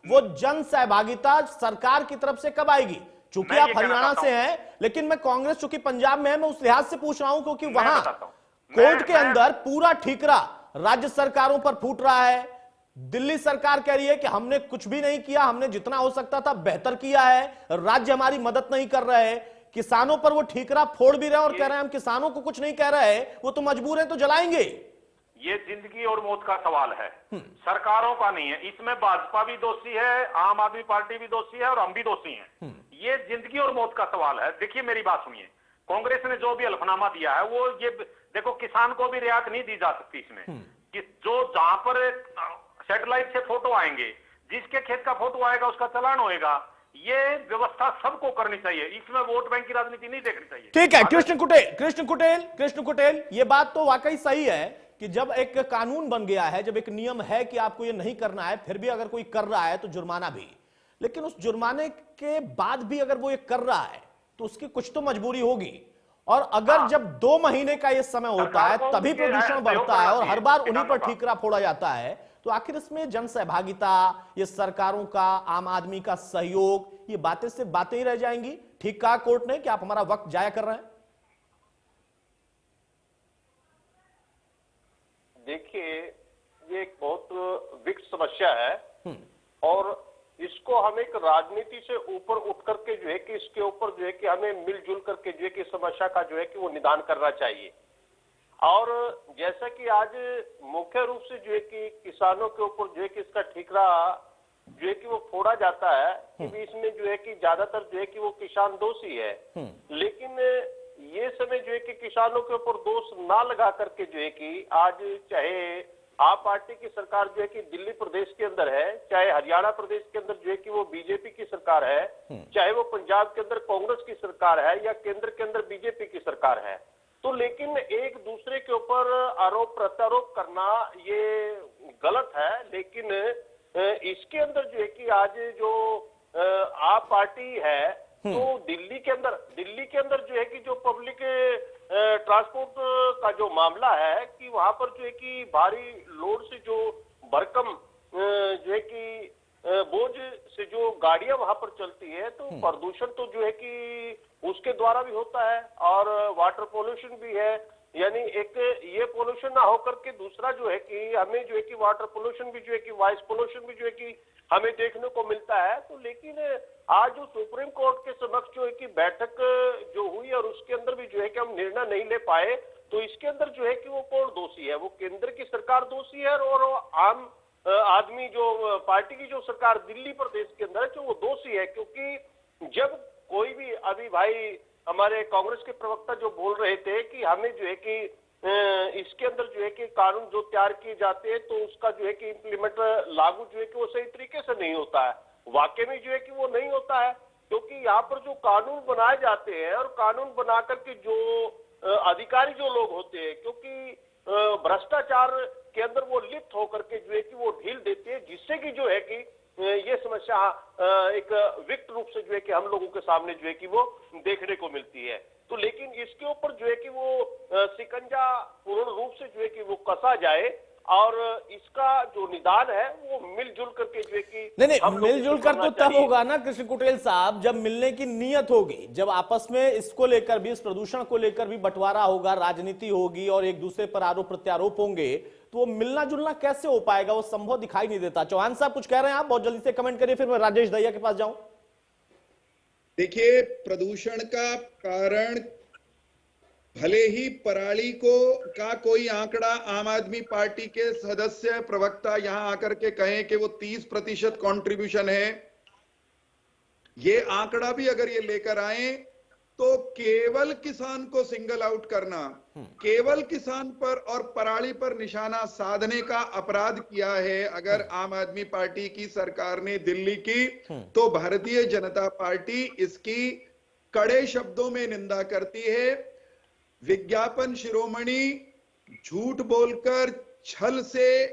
वो जन सहभागिता सरकार की तरफ से कब आएगी? चूंकि आप हरियाणा से हैं, लेकिन मैं कांग्रेस चूंकि पंजाब में है, मैं उस लिहाज से पूछ रहा हूं क्योंकि वहां कोर्ट के अंदर पूरा ठीकरा राज्य सरकारों पर फूट रहा है। दिल्ली सरकार कह रही है कि हमने कुछ भी नहीं किया, हमने जितना हो सकता था बेहतर किया है, राज्य हमारी मदद नहीं कर रहे हैं। किसानों पर वो ठीकरा फोड़ भी रहे हैं और कह रहे हैं हम किसानों को कुछ नहीं कह रहे हैं, वो तो मजबूर है तो जलाएंगे। ये जिंदगी और मौत का सवाल है, सरकारों का नहीं है। इसमें भाजपा भी दोषी है, आम आदमी पार्टी भी दोषी है और हम भी दोषी हैं। ये जिंदगी और मौत का सवाल है। देखिए मेरी बात सुनिए, कांग्रेस ने जो भी हलफनामा दिया है वो ये देखो, किसान को भी रियायत नहीं दी जा सकती इसमें। कि जो जहां पर सैटेलाइट से फोटो आएंगे, जिसके खेत का फोटो आएगा उसका चालान होएगा। ये व्यवस्था सबको करनी चाहिए, इसमें वोट बैंक की राजनीति नहीं देखनी चाहिए। ठीक है कृष्ण कुटेल, ये बात तो वाकई सही है कि जब एक कानून बन गया है, जब एक नियम है कि आपको ये नहीं करना है, फिर भी अगर कोई कर रहा है तो जुर्माना भी, लेकिन उस जुर्माने के बाद भी अगर वो ये कर रहा है तो उसकी कुछ तो मजबूरी होगी। और अगर जब 2 महीने का ये समय होता है तभी प्रदूषण बढ़ता है और हर बार उन्हीं पर ठीकरा फोड़ा जाता है, तो आखिर इसमें जन सहभागिता, ये सरकारों का, आम आदमी का सहयोग, ये बातें सिर्फ बातें ही रह जाएंगी। ठीक कहा कोर्ट ने कि आप हमारा वक्त जाया कर रहे हैं। देखिए, ये एक बहुत विकट समस्या है और इसको हमें एक राजनीति से ऊपर उठ करके जो है कि इसके ऊपर जो है कि हमें मिलजुल करके जो है कि समस्या का जो है कि वो निदान करना चाहिए। और जैसा कि आज मुख्य रूप से जो है कि किसानों के ऊपर जो है कि इसका ठीकरा जो है कि वो फोड़ा जाता है कि भी इसमें जो है कि ज्यादातर जो है कि वो किसान दोषी है, लेकिन ये समय जो है कि किसानों के ऊपर दोष ना लगा करके जो है कि आज चाहे आप पार्टी की सरकार जो है कि दिल्ली प्रदेश के अंदर है, चाहे हरियाणा प्रदेश के अंदर जो है कि वो बीजेपी की सरकार है, चाहे वो पंजाब के अंदर कांग्रेस की सरकार है या केंद्र के अंदर बीजेपी की सरकार है, तो लेकिन एक दूसरे के ऊपर आरोप प्रत्यारोप करना ये गलत है। लेकिन इसके अंदर जो है कि आज जो आप पार्टी है तो दिल्ली के अंदर जो है कि जो पब्लिक ट्रांसपोर्ट का जो मामला है कि वहां पर जो है कि भारी लोड से जो भरकम जो है कि बोझ से जो गाड़ियां वहां पर चलती है, तो प्रदूषण तो जो है कि उसके द्वारा भी होता है और वाटर पोल्यूशन भी है। यानी एक ये पोल्यूशन ना होकर के दूसरा जो है कि हमें जो है कि वाटर पोल्यूशन भी जो है कि वॉइस पोल्यूशन भी जो है कि हमें देखने को मिलता है। तो लेकिन आज जो सुप्रीम कोर्ट के समक्ष जो है कि बैठक जो हुई और उसके अंदर भी जो है कि हम निर्णय नहीं ले पाए, तो इसके अंदर जो है कि वो कौन दोषी है? वो केंद्र की सरकार दोषी है और आम आदमी जो पार्टी की जो सरकार दिल्ली प्रदेश के अंदर है जो वो दोषी है। क्योंकि जब कोई भी अभी भाई हमारे कांग्रेस के प्रवक्ता जो बोल रहे थे कि हमें जो है कि इसके अंदर जो है कि कानून जो तैयार किए जाते हैं तो उसका जो है कि इम्प्लीमेंट लागू जो है कि वो सही तरीके से नहीं होता है। वाकई में जो है कि वो नहीं होता है, क्योंकि यहाँ पर जो कानून बनाए जाते हैं और कानून बना करके जो अधिकारी जो लोग होते हैं, क्योंकि भ्रष्टाचार के अंदर वो लिप्त होकर के जो है कि वो ढील देते हैं, जिससे कि जो है कि ये समस्या एक विकट रूप से जो है कि हम लोगों के सामने जो है कि वो देखने को मिलती है। तो लेकिन इसके ऊपर जो है कि वो शिकंजा पूर्ण रूप से जो है कि वो कसा जाए और इसका जो निदान है वो मिलजुल करके जो है कि नहीं मिलजुल कर तो तब होगा ना कृष्ण कुटेल साहब, जब मिलने की नीयत होगी, जब आपस में इसको लेकर भी, इस प्रदूषण को लेकर भी बंटवारा होगा, राजनीति होगी और एक दूसरे पर आरोप प्रत्यारोप होंगे, तो वो मिलना जुलना कैसे हो पाएगा? वो संभव दिखाई नहीं देता। चौहान साहब कुछ कह रहे हैं आप, बहुत जल्दी से कमेंट करिए, फिर मैं राजेश दहिया के पास जाऊं। देखिए, प्रदूषण का कारण भले ही पराली का कोई आंकड़ा आम आदमी पार्टी के सदस्य प्रवक्ता यहां आकर के कहें कि वो 30% कंट्रीब्यूशन है, ये आंकड़ा भी अगर ये लेकर आए तो केवल किसान को सिंगल आउट करना, केवल किसान पर और पराली पर निशाना साधने का अपराध किया है अगर आम आदमी पार्टी की सरकार ने दिल्ली की, तो भारतीय जनता पार्टी इसकी कड़े शब्दों में निंदा करती है। विज्ञापन शिरोमणि झूठ बोलकर, छल से,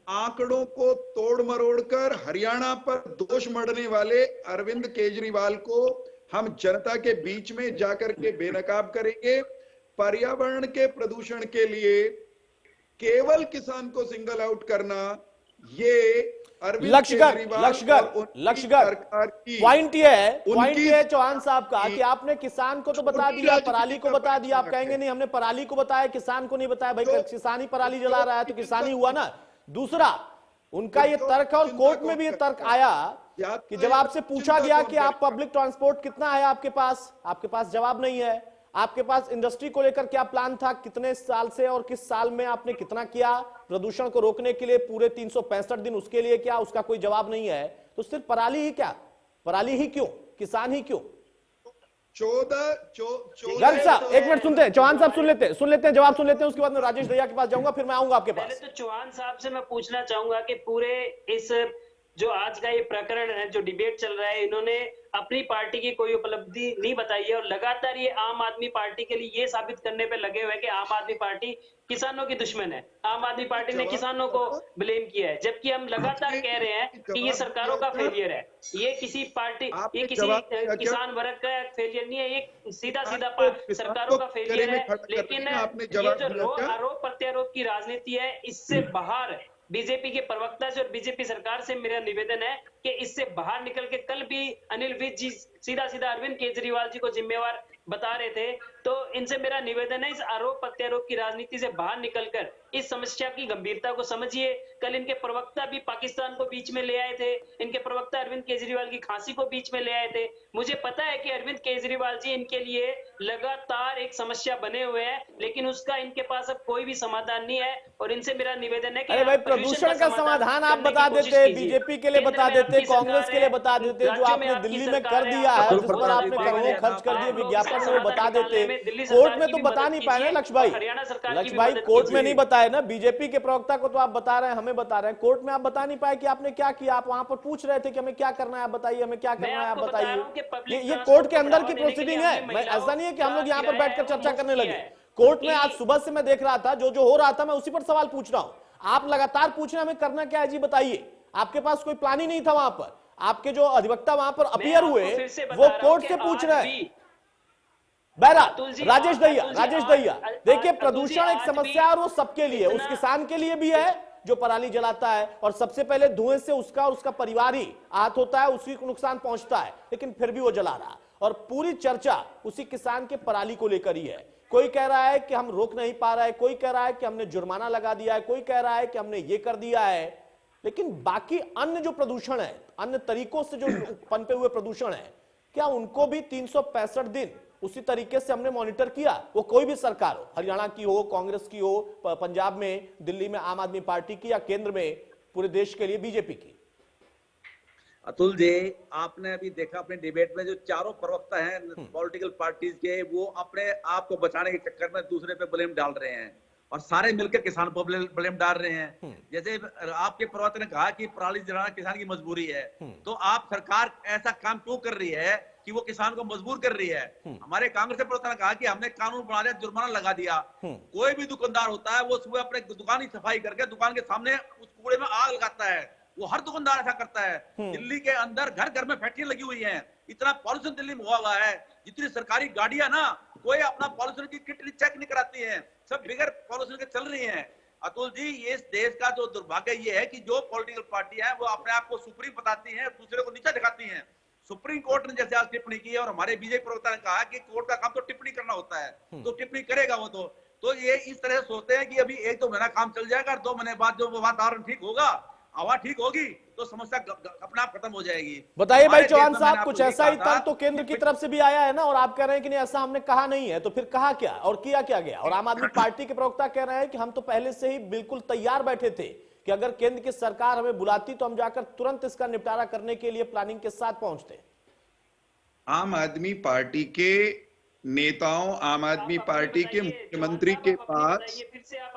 आंकड़ों को तोड़ मरोड़ कर हरियाणा पर दोष मढ़ने वाले अरविंद केजरीवाल को हम जनता के बीच में जाकर के बेनकाब करेंगे। पर्यावरण के प्रदूषण के लिए केवल किसान को सिंगल आउट करना, ये अरविंद लक्ष्यगढ़ पॉइंट ये है चौहान साहब का कि आपने किसान को तो बता दिया, पराली को बता दिया, आप कहेंगे नहीं हमने पराली को बताया, किसान को नहीं बताया। भाई किसान ही पराली जला रहा है तो किसान ही हुआ ना। दूसरा, उनका ये तर्क है और कोर्ट में भी ये तर्क आया कि जब आपसे पूछा गया कि आप पब्लिक ट्रांसपोर्ट कितना है आपके पास जवाब नहीं है। आपके पास इंडस्ट्री को लेकर क्या प्लान था, कितने साल से और किस साल में आपने कितना किया प्रदूषण को रोकने के लिए, पूरे 365 दिन उसके लिए क्या, उसका कोई जवाब नहीं है। तो सिर्फ पराली ही क्या, पराली ही क्यों, किसान ही क्यों? 14 एक मिनट सुनते हैं, चौहान साहब सुन लेते हैं, जवाब सुन लेते हैं, उसके बाद मैं राजेश दहिया के पास जाऊंगा, फिर मैं आऊंगा आपके पास। पहले तो चौहान साहब से मैं पूछना चाहूंगा कि पूरे इस जो आज का ये प्रकरण है, जो डिबेट चल रहा है, इन्होंने अपनी पार्टी की कोई उपलब्धि नहीं बताई है और लगातार ये आम आदमी पार्टी के लिए ये साबित करने पे लगे हुए हैं कि आम आदमी पार्टी किसानों की दुश्मन है। आम आदमी पार्टी ने किसानों को ब्लेम किया है, जबकि हम लगातार कह रहे हैं कि ये सरकारों का फेलियर है। ये किसी पार्टी, ये किसी किसान वर्ग का फेलियर नहीं है, ये सीधा सरकारों का फेलियर है। लेकिन ये जो आरोप प्रत्यारोप की राजनीति है, इससे बाहर बीजेपी के प्रवक्ता से और बीजेपी सरकार से मेरा निवेदन है कि इससे बाहर निकल के, कल भी अनिल विज जी सीधा अरविंद केजरीवाल जी को जिम्मेवार बता रहे थे, तो इनसे मेरा निवेदन है, इस आरोप प्रत्यारोप की राजनीति से बाहर निकलकर इस समस्या की गंभीरता को समझिए। कल इनके प्रवक्ता भी पाकिस्तान को बीच में ले आए थे, इनके प्रवक्ता अरविंद केजरीवाल की खांसी को बीच में ले आए थे। मुझे पता है कि अरविंद केजरीवाल जी इनके लिए लगातार एक समस्या बने हुए हैं, लेकिन उसका इनके पास अब कोई भी समाधान नहीं है और इनसे मेरा निवेदन है कि अरे भाई, प्रदूषण का समाधान आप बता देते, बीजेपी के लिए बता देते, कांग्रेस के लिए बता देते, जो आपने दिल्ली में कर दिया है, जिस पर आपने करोड़ों खर्च कर दिए विज्ञापन में, वो बता देते। कोर्ट में तो बता नहीं पाए ना लक्ष्य भाई, कोर्ट में नहीं बताए ना। बीजेपी के प्रवक्ता को तो आप बता रहे हैं, हमें बता रहे हैं, कोर्ट में आप बता नहीं पाए कि आपने क्या किया। आप वहां पर पूछ रहे थे कि हमें क्या करना है, आप बताइए, हमें क्या करना है, आप बताइए। ये कोर्ट के अंदर की प्रोसीडिंग है। मैं ऐसा नहीं है कि हम लोग यहाँ पर बैठकर चर्चा करने लगे। कोर्ट में आज सुबह से मैं देख रहा था, जो हो रहा था, मैं उसी पर सवाल पूछ रहा हूं। आप लगातार पूछ रहे हैं हमें करना क्या है जी, बताइए। आपके पास कोई प्लान ही नहीं था वहां पर। आपके जो अधिवक्ता वहां पर अपीयर हुए, वो कोर्ट से पूछ रहे हैं। बहरहाल राजेश दहिया, देखिए, प्रदूषण एक समस्या और वो सबके लिए, उस किसान के लिए भी है जो पराली जलाता है, और सबसे पहले धुएं से उसका और उसका परिवार ही आहत होता है, उसी को नुकसान पहुंचता है, लेकिन फिर भी वो जला रहा। और पूरी चर्चा उसी किसान के पराली को लेकर ही है। कोई कह रहा है कि हम रोक नहीं पा रहा है, कोई कह रहा है कि हमने जुर्माना लगा दिया है, कोई कह रहा है कि हमने ये कर दिया है, लेकिन बाकी अन्य जो प्रदूषण है, अन्य तरीकों से जो पनपे हुए प्रदूषण है, क्या उनको भी 365 दिन उसी तरीके से हमने मॉनिटर किया? वो कोई भी सरकार हो, हरियाणा की हो, कांग्रेस की हो, पंजाब में, दिल्ली में आम आदमी पार्टी की, या केंद्र में पूरे देश के लिए बीजेपी की। अतुल जी, आपने अभी देखा अपने डिबेट में जो चारों प्रवक्ता हैं पॉलिटिकल पार्टीज के, वो अपने आप को बचाने के चक्कर में दूसरे पे ब्लेम डाल रहे हैं और सारे मिलकर किसान पर ब्लेम डाल रहे हैं। जैसे आपके प्रवक्ता ने कहा कि पराली जलाना किसान की मजबूरी है, तो आप सरकार ऐसा काम क्यों कर रही है कि वो किसान को मजबूर कर रही है? हमारे कांग्रेस के प्रवक्ता ने कहा कि हमने कानून बना दिया, जुर्माना लगा दिया। कोई भी दुकानदार होता है, वो सुबह अपने दुकान की सफाई करके दुकान के सामने उस कूड़े में आग लगाता है। वो हर दुकानदार ऐसा करता है। दिल्ली के अंदर घर घर में फैक्ट्रियां लगी हुई हैं, इतना पॉल्यूशन दिल्ली में हुआ है, जितनी सरकारी गाड़ियां ना, कोई अपना पॉल्यूशन की किट चेक नहीं कराती है, सब बिगैर पॉल्यूशन के चल रही हैं। अतुल जी, ये इस देश का जो दुर्भाग्य ये है कि जो पॉलिटिकल पार्टी है वो अपने आप को सुप्रीम बताती है, दूसरे को नीचा दिखाती है। सुप्रीम कोर्ट ने जैसे आज टिप्पणी की है, और हमारे बीजेपी प्रवक्ता ने कहा कि कोर्ट का काम तो टिप्पणी करना होता है, तो टिप्पणी करेगा वो। तो ये इस तरह से सोचते हैं कि अभी 1-2 महीना काम चल जाएगा और 2 महीने बाद जो वातावरण ठीक होगा, हवा ठीक होगी, तो समस्या अपने आप खत्म हो जाएगी। बताइए भाई चौहान साहब, कुछ ऐसा ही तर्क तो केंद्र की तरफ से भी आया है ना, और आप कह रहे हैं कि नहीं ऐसा हमने कहा नहीं है, तो फिर कहा क्या और किया क्या गया? और आम आदमी पार्टी के प्रवक्ता कह रहे हैं कि हम तो पहले से ही बिल्कुल तैयार बैठे थे कि अगर केंद्र की सरकार हमें बुलाती तो हम जाकर तुरंत इसका निपटारा करने के लिए प्लानिंग के साथ पहुंचते। आम आदमी पार्टी के नेताओं, आम आदमी पार्टी के मुख्यमंत्री के पास,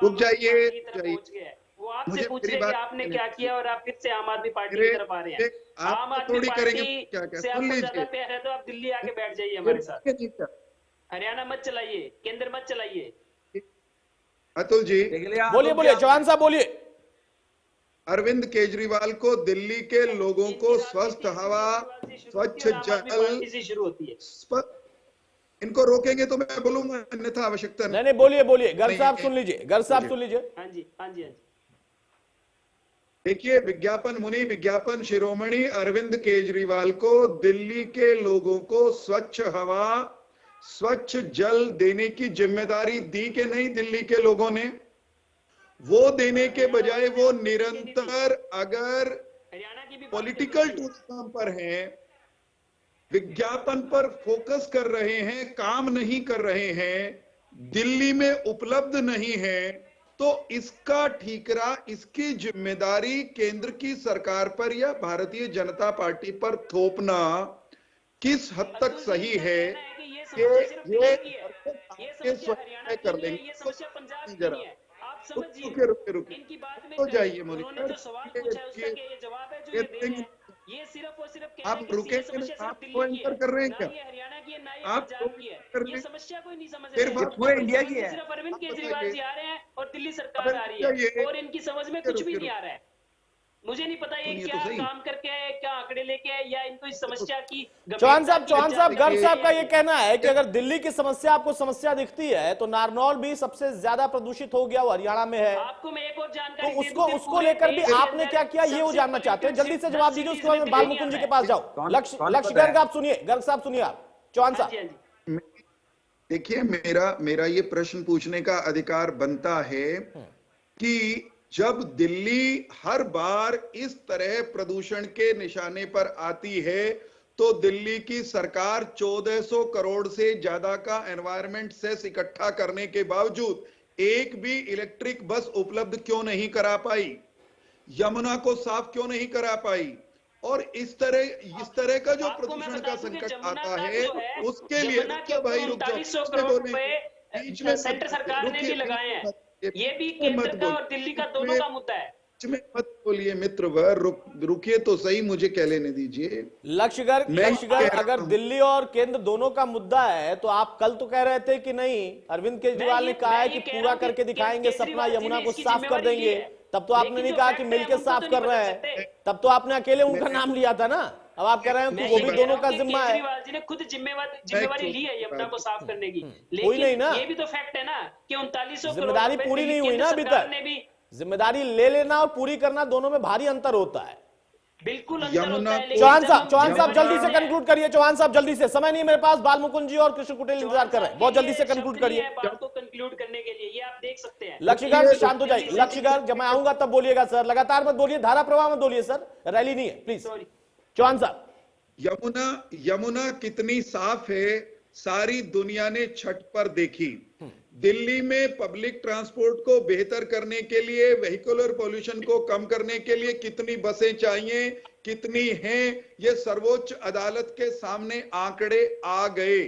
रुक जाइए, आपसे पूछ रहे कि आपने क्या किया और आप फिर से आम आदमी पार्टी की तरफ आ रहे हैं। आम आदमी पार्टी से आपको ज्यादा प्यार है तो आप दिल्ली आके बैठ जाइए हमारे साथ। हरियाणा मत चलाइए, केंद्र मत चलाइए। अतुल जी बोलिए चौहान साहब बोलिए। अरविंद केजरीवाल को दिल्ली के लोगों को स्वस्थ हवा, स्वच्छ जल शुरू होती है, इनको रोकेंगे तो मैं बोलूंगा, अन्यथा आवश्यकता नहीं। बोलिए गर्ग साहब सुन लीजिए, गर्ग साहब सुन लीजिए। हाँ जी। देखिए, विज्ञापन मुनि, विज्ञापन शिरोमणि अरविंद केजरीवाल को दिल्ली के लोगों को स्वच्छ हवा, स्वच्छ जल देने की जिम्मेदारी दी कि नहीं दिल्ली के लोगों ने? वो देने के बजाय वो निरंतर अगर पॉलिटिकल टूरिज्म पर हैं, विज्ञापन पर फोकस कर रहे हैं, काम नहीं कर रहे हैं, दिल्ली में उपलब्ध नहीं है, तो इसका ठीकरा, इसकी जिम्मेदारी केंद्र की सरकार पर या भारतीय जनता पार्टी पर थोपना किस हद तक सही है कि ये स्वयं कर लेंगे? आप समझिए, रुके इनकी बात में तो कहीं जाइए उन्होंने मोनिका, जो सवाल पूछा है उसका ये जवाब है जो ये दे रहे हैं। ये सिर्फ और सिर्फ कह रहे आप हैं कि ये रुकेंगे समस्या नहीं, आप सिर्फ को दिल्ली की एंकर कर रहे है, हैं ना क्या? ये हरियाणा की है, ना ये आप पंजाब की है। कर ये रहे समस्या कोई नहीं समझ फिर रहे बात हैं। इंडिया की है। सिर्फ अरविंद आप केजरीवाल जी बताइए। आ रहे हैं और दिल्ली सरकार अबे आ रही ये है और इनकी समझ में कुछ भी रुकिए, नहीं आ रहा है। मुझे नहीं पता ये सुनिए तो क्या सही। काम करके आए, क्या आंकड़े लेके आए, या इनको इस समस्या की चौहान साहब गर्ग साहब का ये ये कहना है कि अगर दिल्ली की समस्या आपको समस्या दिखती है तो नारनौल भी सबसे ज्यादा प्रदूषित हो गया, वो हरियाणा में है। आपको मैं एक और तो जानकारी दे उसको दूं कि उसको पूरे लेकर भी देश के आपने अंदर क्या किया ये वो सबसे जानना चाहते हैं। जल्दी से जवाब दीजिए, उसके बाद मैं बाल मुकुंद जी के पास जाऊं। लक्ष्य गर्ग आप सुनिए, गर्ग साहब सुनिए आप। चौहान हाँ जी, साहब हाँ जी। देखिए, मेरा ये प्रश्न पूछने का अधिकार बनता है कि जब दिल्ली हर बार इस तरह प्रदूषण के निशाने पर आती है तो दिल्ली की सरकार 1400 करोड़ से ज्यादा का एनवायरमेंट सेस इकट्ठा करने के बावजूद एक भी इलेक्ट्रिक बस उपलब्ध क्यों नहीं करा पाई, यमुना को साफ क्यों नहीं करा पाई, और इस तरह का जो आपको मैं प्रदूषण बता का दूं कि संकट जमुना आता का है जो है, उसके लिए जमुना के रुको ऊपर भाई, रुक जाओ, 3900 बीच में करोड़ बोलेंगे, रुपए बीच में सेंटर सरकार ने भी लगाए हैं। ये भी केंद्र का और दिल्ली का दोनों का मुद्दा है। बीच में मत बोलिए मित्रवर, रुकिए तो सही, मुझे कह लेने दीजिए। लक्ष्य गर्ग अगर दिल्ली और केंद्र दोनों का मुद्दा है तो आप कल तो कह रहे थे कि नहीं, अरविंद केजरीवाल ने कहा है कि पूरा करके दिखाएंगे सपना, यमुना को साफ कर देंगे। तब तो आपने नहीं कहा कि मिलकर साफ कर रहे हैं, तब तो आपने अकेले उनका नाम लिया था ना। अब आप कह रहे हैं कि वो भी दोनों का जिम्मा है। केजरीवाल जी ने खुद जिम्मेवारी ली है यमुना को साफ करने की, कोई नहीं लेकिन ना, ये भी तो फैक्ट है ना कि 3900 जिम्मेदारी पूरी नहीं हुई ना अभी तक। जिम्मेदारी ले लेना और पूरी करना दोनों में भारी अंतर होता है। बिल्कुल अंतर होता है। चौहान साहब जल्दी से कंक्लूड करिए। चौहान साहब जल्दी से, समय नहीं मेरे पास, बाल मुकुंद जी और कृष्ण कुटेल इंतजार कर रहे हैं, बहुत जल्दी से कंक्लूड करिए। बात को कंक्लूड करने के लिए ये आप देख सकते हैं। लक्ष्य गर्ग शांत हो जाइए। लक्ष्य गर्ग जब मैं आऊंगा तब बोलिएगा सर, लगातार मत बोलिए, धारा प्रवाह मत बोलिए सर, रैली नहीं है प्लीज। चौहान साहब, यमुना कितनी साफ है सारी दुनिया ने छठ पर देखी। दिल्ली में पब्लिक ट्रांसपोर्ट को बेहतर करने के लिए, वेहिकुलर पॉल्यूशन को कम करने के लिए कितनी बसें चाहिए, कितनी हैं, ये सर्वोच्च अदालत के सामने आंकड़े आ गए।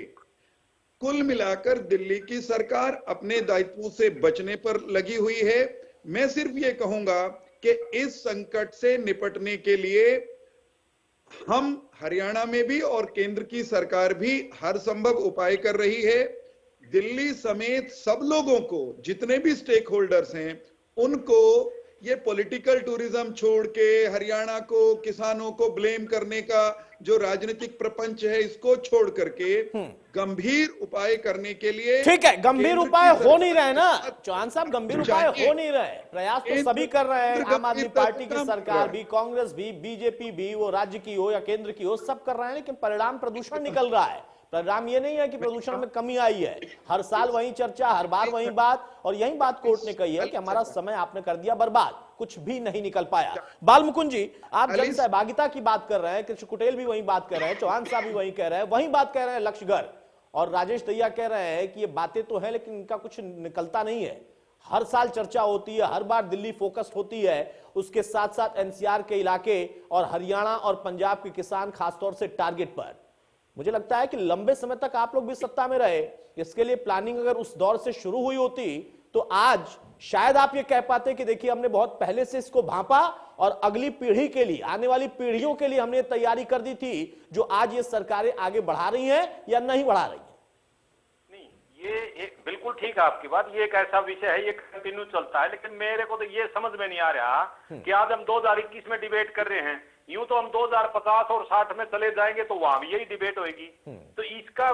कुल मिलाकर दिल्ली की सरकार अपने दायित्व से बचने पर लगी हुई है। मैं सिर्फ ये कहूंगा कि इस संकट से निपटने के लिए हम हरियाणा में भी और केंद्र की सरकार भी हर संभव उपाय कर रही है। दिल्ली समेत सब लोगों को, जितने भी स्टेक होल्डर्स हैं, उनको ये पॉलिटिकल टूरिज्म छोड़ के हरियाणा को, किसानों को ब्लेम करने का जो राजनीतिक प्रपंच है, इसको छोड़ करके गंभीर उपाय करने के लिए, ठीक है, गंभीर उपाय हो नहीं रहे ना चौहान साहब, गंभीर उपाय हो नहीं रहे। प्रयास तो सभी कर रहे हैं, आम आदमी पार्टी की सरकार भी, कांग्रेस भी, बीजेपी भी, वो राज्य की हो या केंद्र की हो, सब कर रहे हैं, लेकिन परिणाम प्रदूषण निकल रहा है। परिणाम ये नहीं है कि प्रदूषण में कमी आई है। हर साल वही चर्चा, हर बार वही बात, और यही बात कोर्ट ने कही है कि हमारा समय आपने कर दिया बर्बाद, कुछ भी नहीं निकल पाया। बाल मुकुंद जी, आप जन सहभागिता की बात कर रहे हैं, कृष्ण कुटेल भी वही बात कर रहे हैं, चौहान साहब भी वही कह रहे हैं, वही बात कह रहे हैं लक्ष्य गर्ग और राजेश दहिया कह रहे हैं कि ये बातें तो है लेकिन इनका कुछ निकलता नहीं है। हर साल चर्चा होती है, हर बार दिल्ली फोकस्ड होती है, उसके साथ साथ एनसीआर के इलाके और हरियाणा और पंजाब के किसान खासतौर से टारगेट पर। मुझे लगता है कि लंबे समय तक आप लोग भी सत्ता में रहे, इसके लिए प्लानिंग अगर उस दौर से शुरू हुई होती तो आज शायद आप ये कह पाते कि देखिए हमने बहुत पहले से इसको भांपा और अगली पीढ़ी के लिए, आने वाली पीढ़ियों के लिए हमने तैयारी कर दी थी, जो आज ये सरकारें आगे बढ़ा रही हैं या नहीं बढ़ा रही हैं। ये बिल्कुल ठीक है आपकी बात, ये एक ऐसा विषय है, ये कंटिन्यू चलता है, लेकिन मेरे को तो ये समझ में नहीं आ रहा कि आज हम 2021 में डिबेट कर रहे हैं, यूं तो हम 2050 और 60 में चले जाएंगे तो वहां भी यही डिबेट होगी। तो इसका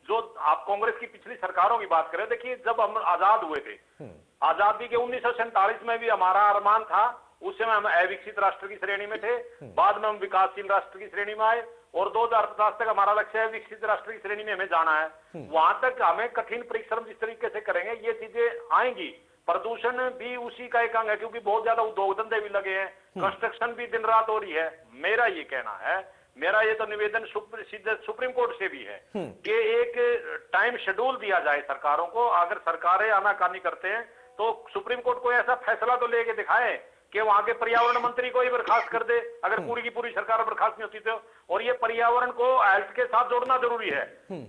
जो आप कांग्रेस की पिछली सरकारों की बात करें, देखिए जब हम आजाद हुए थे, आजादी के 1947 में भी हमारा अरमान था, उस समय हम अविकसित राष्ट्र की श्रेणी में थे, बाद में हम विकासशील राष्ट्र की श्रेणी में आए और 2050 तक हमारा लक्ष्य है विकसित राष्ट्र की श्रेणी में हमें जाना है। वहां तक हमें कठिन परिश्रम जिस तरीके से करेंगे ये चीजें आएंगी। प्रदूषण भी उसी का एक अंग है, क्योंकि बहुत ज्यादा उद्योग धंधे भी लगे हैं, कंस्ट्रक्शन भी दिन रात हो रही है। मेरा ये कहना है, मेरा ये तो निवेदन सुप्रीम कोर्ट से भी है कि एक टाइम शेड्यूल दिया जाए सरकारों को। अगर सरकारें आनाकानी करते हैं तो सुप्रीम कोर्ट को ऐसा फैसला तो लेके दिखाए कि वहां के पर्यावरण मंत्री को ही बर्खास्त कर दे, अगर पूरी की पूरी सरकार बर्खास्त नहीं होती तो। और ये पर्यावरण को हेल्थ के साथ जोड़ना जरूरी है।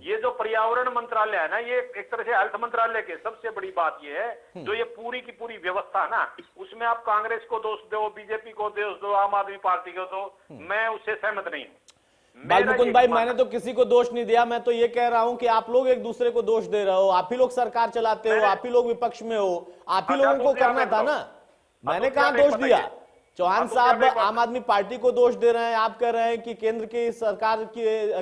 ये जो पर्यावरण मंत्रालय है ना, ये एक तरह से हेल्थ मंत्रालय के सबसे बड़ी बात ये है, जो ये पूरी की पूरी व्यवस्था है ना, उसमें आप कांग्रेस को दोष दो, बीजेपी को दोष दो, आम आदमी पार्टी को दो, मैं उससे सहमत नहीं हूं। बालमुकुंद भाई, मैंने तो किसी को दोष नहीं दिया, मैं तो ये कह रहा हूं कि आप लोग एक दूसरे को दोष दे रहे हो। आप ही लोग सरकार चलाते हो, आप ही लोग विपक्ष में हो, आप ही लोगों को करना था ना। मैंने कहा दोष दिया? चौहान साहब आम आदमी पार्टी को दोष दे रहे हैं, आप कह रहे हैं कि केंद्र की सरकार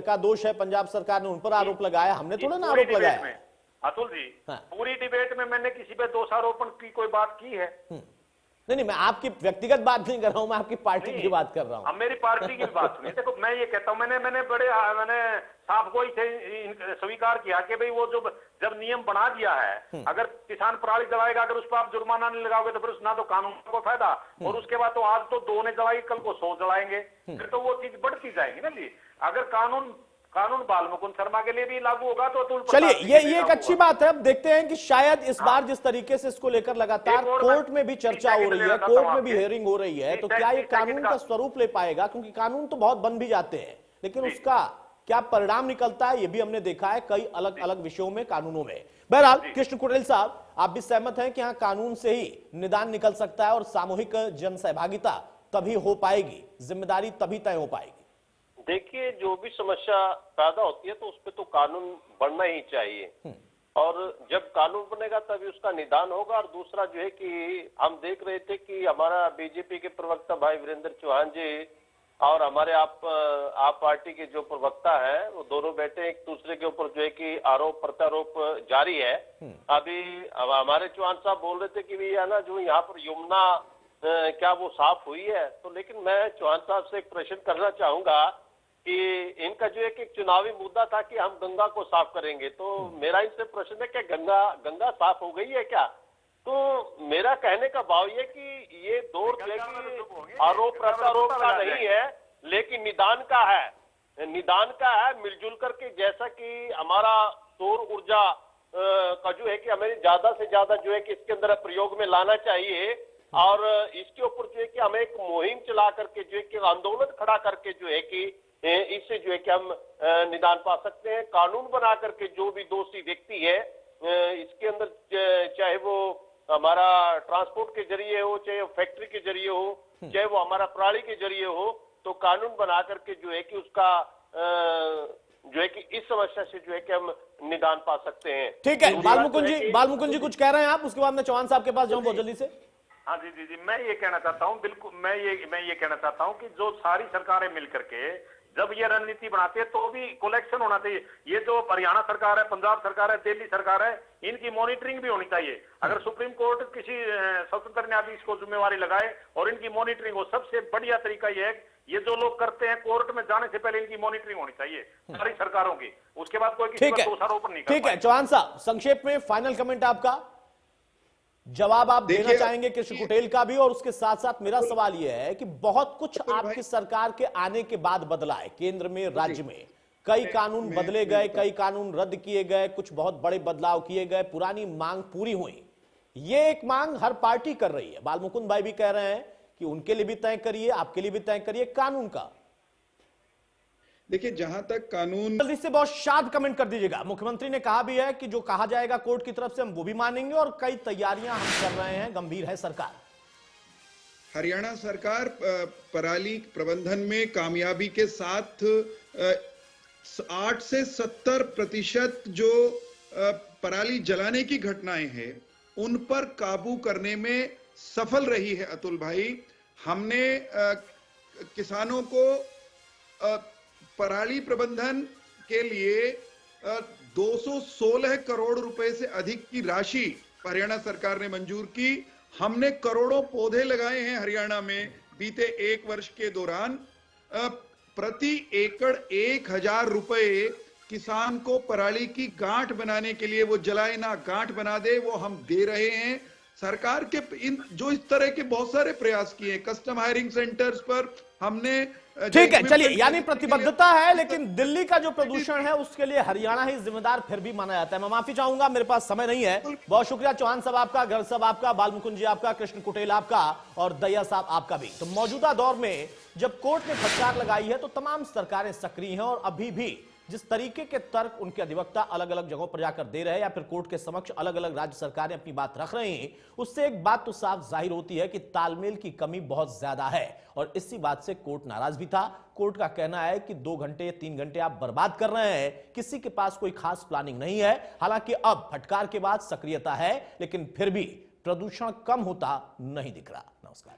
का दोष है, पंजाब सरकार ने उन पर आरोप लगाया, हमने थोड़ा ना आरोप लगाया। अतुल जी, पूरी डिबेट में मैंने किसी पे दोषारोपण की कोई बात की है? नहीं, मैं आपकी व्यक्तिगत बात नहीं कर रहा हूं, मैं आपकी पार्टी की बात कर रहा हूं। अब मेरी पार्टी की बात सुनिए। देखो, मैं ये कहता हूं, मैंने साफ गोई से स्वीकार किया कि भाई वो जब नियम बना दिया है, अगर किसान पराली जलाएगा, अगर उस पर आप जुर्माना नहीं लगाओगे तो फिर ना तो कानून को फायदा, और उसके बाद तो आज तो 2 ने जलाई, कल को 100 जलाएंगे, फिर तो वो चीज बढ़ती जाएगी ना जी। अगर कानून बालमुकुंद शर्मा के लिए भी लागू होगा तो अतुल। चलिए, ये एक अच्छी बात है। अब देखते हैं कि शायद इस बार जिस तरीके से इसको लेकर लगातार कोर्ट में भी चर्चा हो रही है, कोर्ट में भी हियरिंग हो रही है, तो क्या ये कानून का स्वरूप ले पाएगा? क्योंकि कानून तो बहुत बन भी जाते हैं, लेकिन उसका क्या परिणाम निकलता है, ये भी हमने देखा है कई अलग अलग विषयों में, कानूनों में। बहरहाल कृष्ण कुटेल साहब, आप भी सहमत हैं कि हाँ, कानून से ही निदान निकल सकता है और सामूहिक जन सहभागिता तभी हो पाएगी, जिम्मेदारी तभी तय हो पाएगी? देखिए, जो भी समस्या पैदा होती है तो उस पर तो कानून बनना ही चाहिए, और जब कानून बनेगा तभी उसका निदान होगा। और दूसरा जो है कि हम देख रहे थे कि हमारा बीजेपी के प्रवक्ता भाई वीरेंद्र चौहान जी और हमारे आप पार्टी के जो प्रवक्ता है, वो दोनों बैठे एक दूसरे के ऊपर जो है कि आरोप प्रत्यारोप जारी है। अभी हमारे चौहान साहब बोल रहे थे कि भैया ना, जो यहाँ पर यमुना क्या वो साफ हुई है? तो लेकिन मैं चौहान साहब से एक प्रश्न करना चाहूंगा कि इनका जो एक चुनावी मुद्दा था कि हम गंगा को साफ करेंगे, तो मेरा इनसे प्रश्न है कि गंगा साफ हो गई है क्या? तो मेरा कहने का भाव ये कि ये दौर जो है कि आरोप प्रत्यारोप का नहीं है, लेकिन निदान का है, मिलजुल करके। जैसा कि हमारा सौर ऊर्जा का जो है कि हमें ज्यादा से ज्यादा जो है कि इसके अंदर प्रयोग में लाना चाहिए, और इसके ऊपर जो है कि हमें एक मुहिम चला करके जो है कि आंदोलन खड़ा करके जो है कि इससे जो है कि हम निदान पा सकते हैं। कानून बना करके जो भी दोषी व्यक्ति है इसके अंदर, चाहे वो हमारा ट्रांसपोर्ट के जरिए हो, चाहे वो फैक्ट्री के जरिए हो, चाहे वो हमारा पराली के जरिए हो, तो कानून बना करके जो है कि उसका जो है कि इस समस्या से जो है कि हम निदान पा सकते हैं। ठीक है, बालमुकुंद जी कुछ कह रहे हैं आप, उसके बाद मैं चौहान साहब के पास जाऊं बहुत जल्दी से। हाँ जी, मैं ये कहना चाहता हूँ, बिल्कुल मैं ये कहना चाहता हूँ कि जो सारी सरकारें मिलकर के जब ये रणनीति बनाती है तो भी कलेक्शन होना चाहिए। ये जो हरियाणा सरकार है, पंजाब सरकार है, दिल्ली सरकार है, इनकी मॉनिटरिंग भी होनी चाहिए। अगर सुप्रीम कोर्ट किसी स्वतंत्र न्यायाधीश को जिम्मेवारी लगाए और इनकी मॉनिटरिंग हो, सबसे बढ़िया तरीका ये है, ये जो लोग करते हैं कोर्ट में जाने से पहले इनकी मॉनिटरिंग होनी चाहिए सारी सरकारों की, उसके बाद कोई किसी पर दोषारोपण नहीं कर पाएगा। ठीक है चौहान साहब, संक्षेप में फाइनल कमेंट आपका, जवाब आप देना चाहेंगे कृष्ण कुटेल का भी, और उसके साथ साथ मेरा सवाल यह है कि बहुत कुछ आपकी सरकार के आने के बाद बदला है केंद्र में, राज्य में कई कानून बदले गए, कई कानून रद्द किए गए, कुछ बहुत बड़े बदलाव किए गए, पुरानी मांग पूरी हुई। ये एक मांग हर पार्टी कर रही है, बालमुकुंद भाई भी कह रहे हैं कि उनके लिए भी तय करिए, आपके लिए भी तय करिए कानून का। देखिए, जहां तक कानून, जल्दी से बहुत शार्प कमेंट कर दीजिएगा। मुख्यमंत्री ने कहा भी है कि जो कहा जाएगा कोर्ट की तरफ से हम वो भी मानेंगे, और कई तैयारियां हम कर रहे हैं, गंभीर है सरकार। हरियाणा सरकार पराली प्रबंधन में कामयाबी के साथ 8 से 70% जो पराली जलाने की घटनाएं हैं उन पर काबू करने में सफल रही है। अतुल भाई, हमने किसानों को पराली प्रबंधन के लिए 216 करोड़ रुपए से अधिक की राशि हरियाणा सरकार ने मंजूर की। हमने करोड़ों पौधे लगाए हैं हरियाणा में बीते 1 वर्ष के दौरान। प्रति एकड़ 1000 रुपए किसान को पराली की गांठ बनाने के लिए, वो जलाए ना गांठ बना दे, वो हम दे रहे हैं। सरकार के जो इस तरह के बहुत सारे प्रयास किए, कस्टम हायरिंग सेंटर्स पर हमने ठीक है, चलिए, यानी प्रतिबद्धता है, लेकिन दिल्ली का जो प्रदूषण है उसके लिए हरियाणा ही जिम्मेदार फिर भी माना जाता है। मैं माफी चाहूंगा, मेरे पास समय नहीं है। बहुत शुक्रिया चौहान साहब आपका, गर्ग साहब आपका, बालमुकुंद जी आपका, कृष्ण कुटेल आपका और दैया साहब आपका भी। तो मौजूदा दौर में जब कोर्ट ने फटकार लगाई है तो तमाम सरकारें सक्रिय हैं और अभी भी जिस तरीके के तर्क उनके अधिवक्ता अलग अलग जगहों पर जाकर दे रहे हैं या फिर कोर्ट के समक्ष अलग अलग राज्य सरकारें अपनी बात रख रहे हैं, उससे एक बात तो साफ जाहिर होती है कि तालमेल की कमी बहुत ज्यादा है और इसी बात से कोर्ट नाराज भी था। कोर्ट का कहना है कि 2 घंटे 3 घंटे आप बर्बाद कर रहे हैं, किसी के पास कोई खास प्लानिंग नहीं है। हालांकि अब फटकार के बाद सक्रियता है, लेकिन फिर भी प्रदूषण कम होता नहीं दिख रहा। नमस्कार।